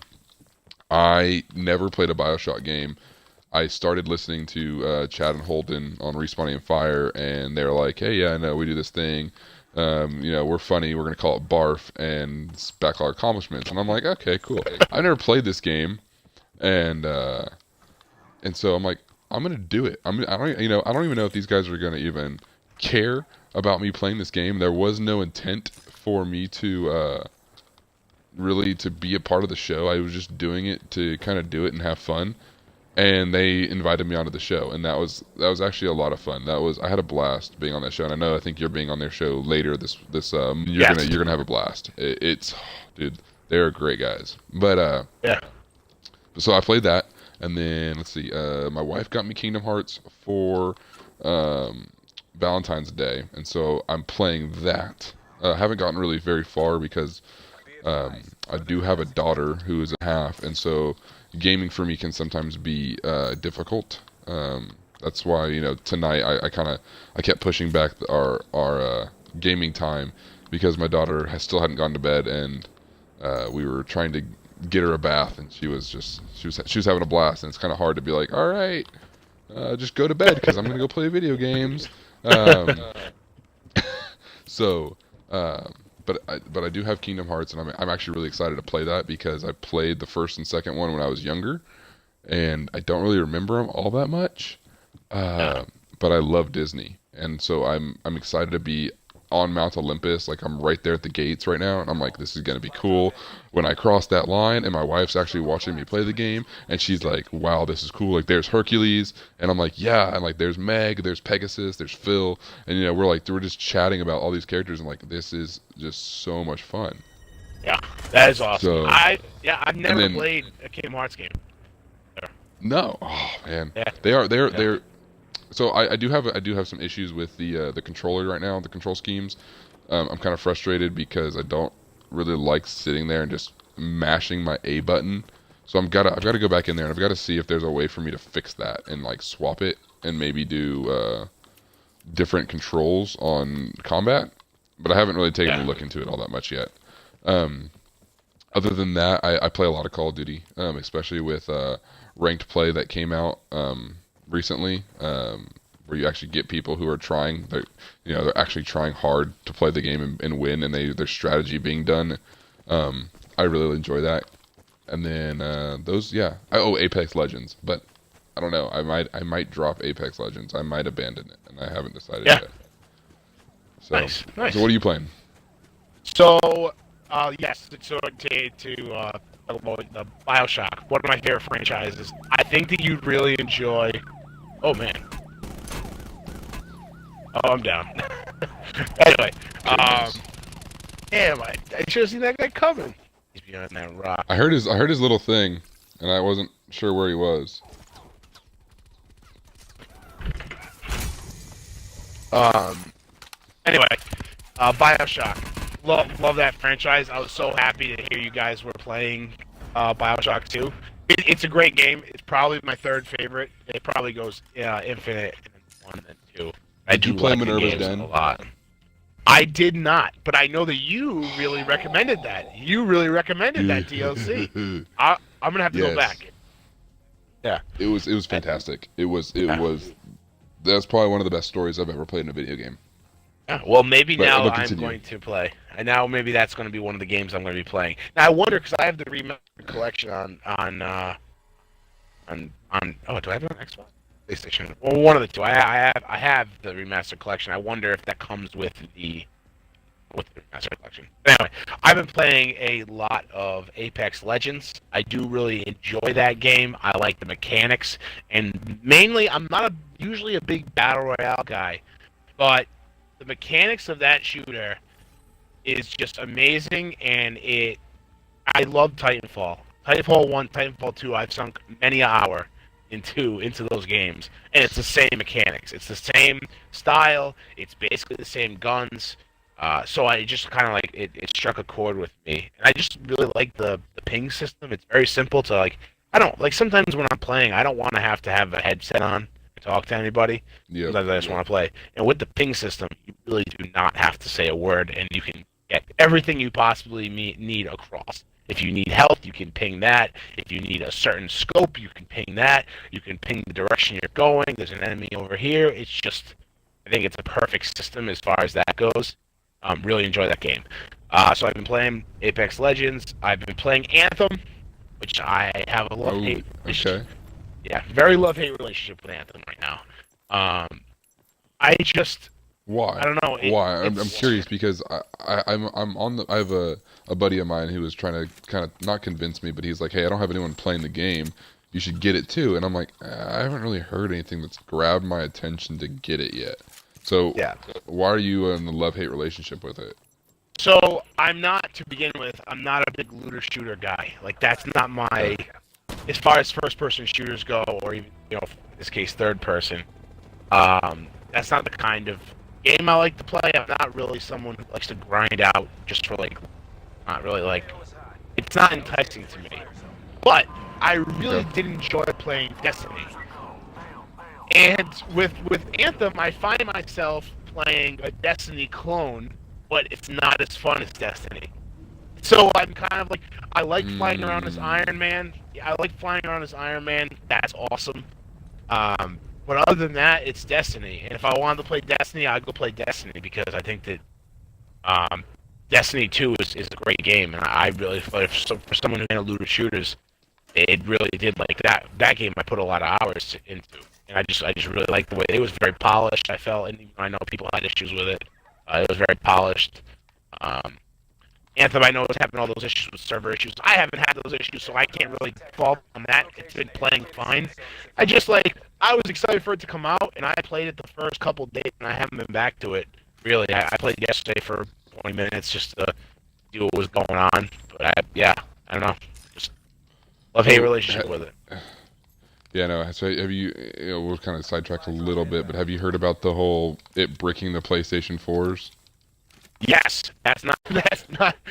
I never played a Bioshock game. I started listening to Chad and Holden on Respawning and Fire, and they're like, hey, yeah, I know, we do this thing. We're funny. We're going to call it BARF, and it's Backlog Accomplishments. And I'm like, okay, cool. I've never played this game, and so I'm like, I'm gonna do it. I don't even know if these guys are gonna even care about me playing this game. There was no intent for me to really to be a part of the show. I was just doing it to kind of do it and have fun. And they invited me onto the show, and that was actually a lot of fun. I had a blast being on that show, and I think you're being on their show later. yes, You're gonna have a blast. Dude, they're great guys. But yeah. so I played that, and then let's see. My wife got me Kingdom Hearts for um, Valentine's Day, and so I'm playing that. I haven't gotten really very far because I do have a daughter who is a half, and so gaming for me can sometimes be difficult. That's why tonight I kept pushing back our gaming time because my daughter still hadn't gone to bed, and we were trying to get her a bath, and she was having a blast, and it's kind of hard to be like, all right, just go to bed because I'm gonna go play video games. Um, so, but I do have Kingdom Hearts, and I'm actually really excited to play that because I played the first and second one when I was younger, and I don't really remember them all that much. Yeah. Uh, but I love Disney, and so I'm excited to be on Mount Olympus. Like I'm right there at the gates right now, and I'm like, this is gonna be cool. When I cross that line, and my wife's actually watching me play the game, and she's like, wow, this is cool. Like there's Hercules, and I'm like, yeah, and like there's Meg, there's Pegasus, there's Phil, and we're just chatting about all these characters, and like this is just so much fun. Yeah, that is awesome. So, I've never then, played a Kingdom Hearts game. No, oh man, Yeah. they're. So I do have some issues with the controller right now, the control schemes. I'm kind of frustrated because I don't really like sitting there and just mashing my A button. So I've got to go back in there and I've got to see if there's a way for me to fix that and like swap it and maybe do different controls on combat. But I haven't really taken a look into it all that much yet. Other than that, I play a lot of Call of Duty, especially with ranked play that came out recently, where you actually get people who are trying, they're actually trying hard to play the game and win, and their strategy being done. I really enjoy that. And then Apex Legends, but I don't know. I might drop Apex Legends. I might abandon it, and I haven't decided yet. So, Nice. So what are you playing? So, yes, so to the BioShock, one of my favorite franchises. I think that you'd really enjoy. Oh man. Oh, I'm down. Anyway, damn, I should have seen that guy coming. He's behind that rock. I heard his little thing, and I wasn't sure where he was. Anyway, BioShock. Love that franchise. I was so happy to hear you guys were playing BioShock 2. It's a great game. It's probably my third favorite. It probably goes Infinite and 1 and 2. Did you play Minerva's Den? A lot. I did not, but I know that you really recommended that. You really recommended that DLC. I'm gonna have to go back. Yeah. It was fantastic. It was that's probably one of the best stories I've ever played in a video game. Yeah, well, maybe now I'm going to play. And now maybe that's going to be one of the games I'm going to be playing. Now I wonder because I have the remastered collection on do I have it on Xbox? PlayStation? Well, one of the two. I have the remastered collection. I wonder if that comes with the remastered collection. But anyway, I've been playing a lot of Apex Legends. I do really enjoy that game. I like the mechanics, and mainly I'm not usually a big battle royale guy, but the mechanics of that shooter is just amazing, and I love Titanfall. Titanfall 1, Titanfall 2, I've sunk many an hour into those games, and it's the same mechanics. It's the same style. It's basically the same guns. So I just kind of like it struck a chord with me, and I just really like the ping system. It's very simple to like. I don't like sometimes when I'm playing, I don't want to have a headset on to talk to anybody. Yeah. Sometimes I just want to play. And with the ping system, you really do not have to say a word, and you can get everything you possibly need across. If you need health, you can ping that. If you need a certain scope, you can ping that. You can ping the direction you're going. There's an enemy over here. It's just, I think it's a perfect system as far as that goes. Really enjoy that game. So I've been playing Apex Legends. I've been playing Anthem, which I have a love-hate relationship. Okay. Yeah, very love-hate relationship with Anthem right now. Why? I don't know. Why? I'm curious because I have a buddy of mine who was trying to kind of not convince me, but he's like, hey, I don't have anyone playing the game. You should get it too. And I'm like, I haven't really heard anything that's grabbed my attention to get it yet. So why are you in a love-hate relationship with it? So I'm not, to begin with, I'm not a big looter shooter guy. Like that's not my, as far as first-person shooters go, or even in this case third person. That's not the kind of game I like to play. I'm not really someone who likes to grind out just for like, not really like, it's not enticing to me. But I really did enjoy playing Destiny. And with Anthem, I find myself playing a Destiny clone, but it's not as fun as Destiny. So I'm kind of like, I like flying around as Iron Man. I like flying around as Iron Man. That's awesome. But other than that, it's Destiny. And if I wanted to play Destiny, I'd go play Destiny because I think that Destiny 2 is a great game. And I really, for someone who can looter shooters, it really did like that game. I put a lot of hours into, and I just really liked the way it was very polished. I felt, and I know people had issues with it. It was very polished. Um, Anthem, I know, is having all those issues with server issues. I haven't had those issues, so I can't really fault on that. It's been playing fine. I was excited for it to come out, and I played it the first couple days, and I haven't been back to it. Really, I played yesterday for 20 minutes just to see what was going on. But I don't know. Just love-hate relationship with it. Yeah, no. So have you? We'll kind of sidetrack a little bit, but have you heard about the whole it breaking the PlayStation 4s? Yes, that's not.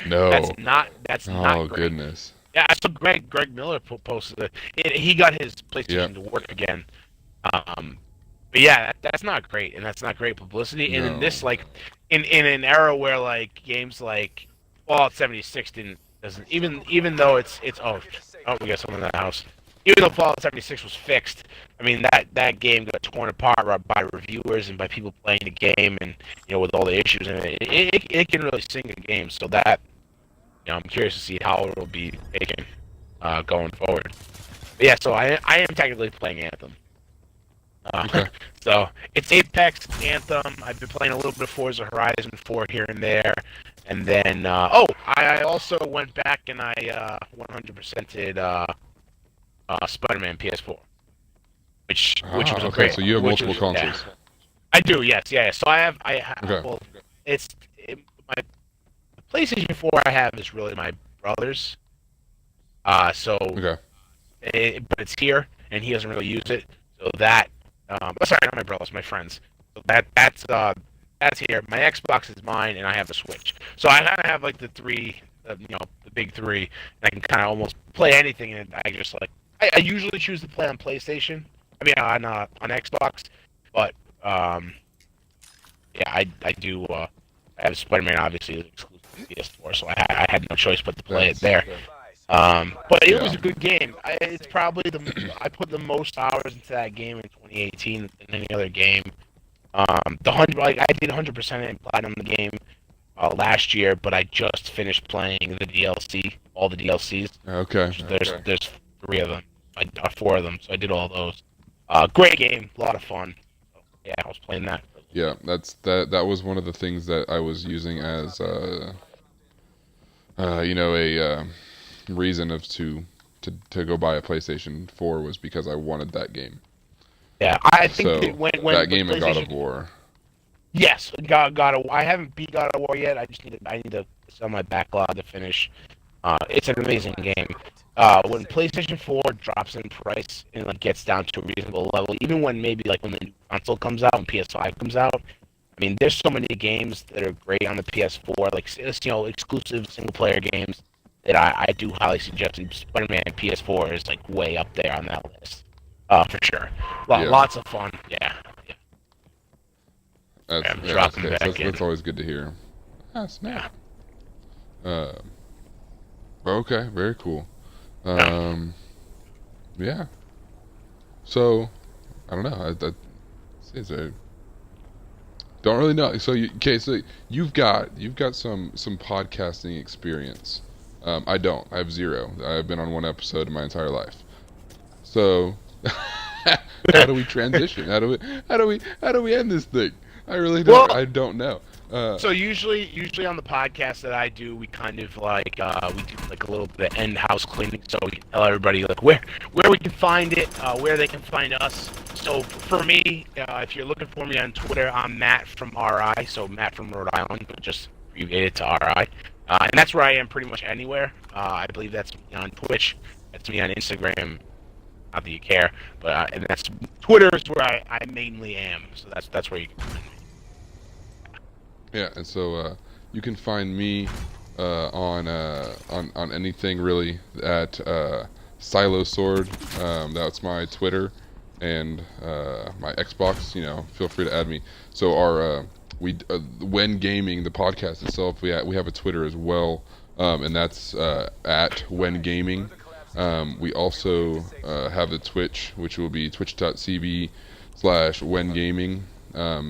No. That's not Oh great. goodness. Yeah, I saw Greg Miller posted it. He got his Yeah. PlayStation to work again. But yeah, that's not great, and that's not great publicity. And in No. this, in an era where games like Fallout 76 doesn't even though it's we got someone in the house. Even though Fallout 76 was fixed, I mean that game got torn apart by reviewers and by people playing the game, and with all the issues in it, it can really sink a game. So that I'm curious to see how it will be taken going forward. But yeah, so I am technically playing Anthem. Okay. So it's Apex, Anthem. I've been playing a little bit of Forza Horizon 4 here and there, and then I also went back and I 100%ed Spider-Man PS4, which was okay. great. So you have which multiple was- consoles. Yeah. I do, yes, yeah. So I have Okay. well, my PlayStation 4 I have is really my brother's. So Okay. but it's here, and he doesn't really use it. So that, sorry, not my brother's, my friend's. So that's here. My Xbox is mine, and I have a Switch. So I kind of have the three, the big three, and I can kind of almost play anything. And I just I usually choose to play on PlayStation. I mean on Xbox, but yeah, I do. I have Spider-Man obviously exclusive to PS4, so I had no choice but to play it there. But it was a good game. It's probably I put the most hours into that game in 2018 than any other game. I did 100% and platinum the game last year, but I just finished playing the DLC, all the DLCs. Okay. There's 3 of them, 4 of them, so I did all those. Great game, a lot of fun. So, yeah, I was playing that. Yeah, that was one of the things that I was using as a reason to go buy a PlayStation 4 was because I wanted that game. Yeah, I think So that when that game and God of PlayStation- War. Yes, God of War. I haven't beat God of War yet. I need to sell my backlog to finish. It's an amazing game. When PlayStation 4 drops in price and gets down to a reasonable level, even when maybe when the new console comes out and PS5 comes out, I mean, there's so many games that are great on the PS4, exclusive single player games that I do highly suggest. Spider-Man PS4 is way up there on that list, for sure. Yeah. Lots of fun. Yeah. Dropping back in. That's always good to hear. That's Yeah. Okay, very cool. Yeah. So, I don't know. Don't really know. So you've got some podcasting experience. I don't. I have 0. I've been on 1 episode in my entire life. So, how do we transition? How do we end this thing? I really don't. Well, I don't know. So usually on the podcast that I do, we kind of we do a little bit of end house cleaning, so we can tell everybody where we can find it, where they can find us. So for me, if you're looking for me on Twitter, I'm Matt from RI, so Matt from Rhode Island, but just abbreviated to RI, and that's where I am pretty much anywhere. I believe that's me on Twitch, that's me on Instagram. Not that you care, but and that's Twitter is where I mainly am. So that's where you can find me. Yeah, and so you can find me on anything really at Silo Sword. That's my Twitter and my Xbox. Feel free to add me. So our When Gaming, the podcast itself, we have a Twitter as well, and that's at When Gaming. We also have the Twitch, which will be twitch.tv/When Gaming.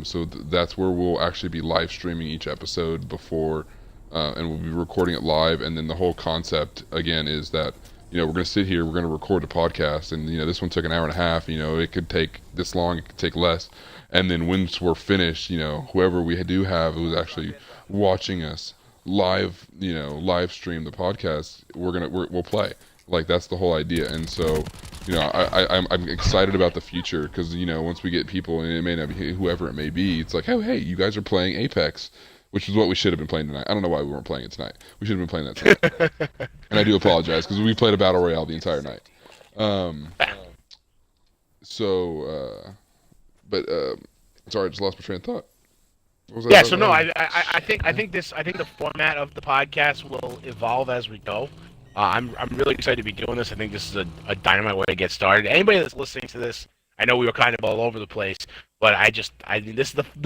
So that's where we'll actually be live streaming each episode before, and we'll be recording it live. And then the whole concept again is that we're going to sit here, we're going to record a podcast, and this one took an hour and a half. It could take this long, it could take less, And then once we're finished, whoever we do have who's actually watching us live, live stream the podcast, we'll play. Like that's the whole idea. And so, I'm excited about the future because once we get people, and it may not be whoever it may be, it's like, oh hey, you guys are playing Apex, which is what we should have been playing tonight. I don't know why we weren't playing it tonight. We should have been playing that tonight. And I do apologize because we played a battle royale the entire night. But sorry, I just lost my train of thought. Yeah, so no, I think the format of the podcast will evolve as we go. I'm really excited to be doing this. I think this is a dynamite way to get started. Anybody that's listening to this, I know we were kind of all over the place, but this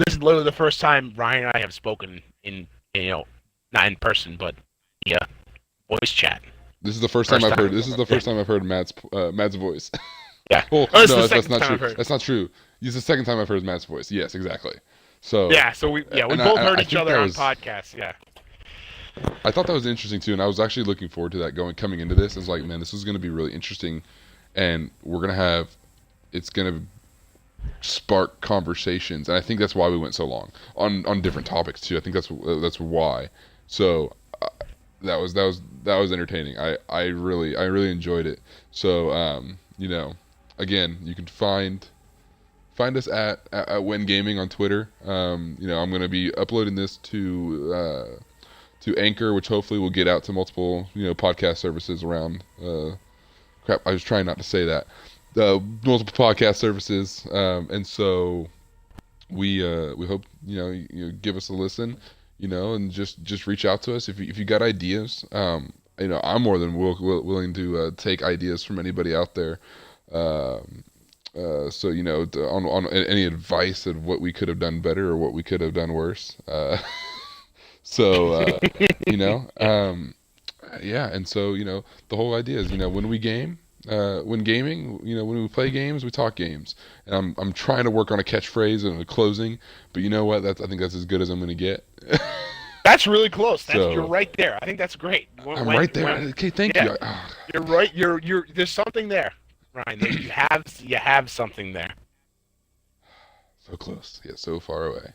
is literally the first time Ryan and I have spoken in not in person, but yeah, voice chat. This is the first time I've heard. This is the first time I've heard Matt's voice. Yeah. Well, no, that's not true. That's not true. It's the second time I've heard Matt's voice. Yes, exactly. So yeah, we both heard each other on podcasts. Yeah. I thought that was interesting too, and I was actually looking forward to that coming into this. I was like, man, this is going to be really interesting, and we're going to have, it's going to spark conversations, and I think that's why we went so long on different topics too. I think that's why. So that was entertaining. I really enjoyed it. So again, you can find us at When Gaming on Twitter. I'm going to be uploading this to Anchor, which hopefully will get out to multiple podcast services around. Crap, I was trying not to say that. Multiple podcast services, and so we hope you give us a listen, and just reach out to us if you got ideas. I'm more than willing to take ideas from anybody out there. So on any advice of what we could have done better or what we could have done worse. Yeah, and so the whole idea is when we game, when gaming, when we play games, we talk games, and I'm trying to work on a catchphrase and a closing, but you know what? I think that's as good as I'm going to get. That's really close. You're right there. I think that's great. I'm right there. Okay, thank you. You're right. You're. There's something there, Ryan. You have something there. So close, yet so far away.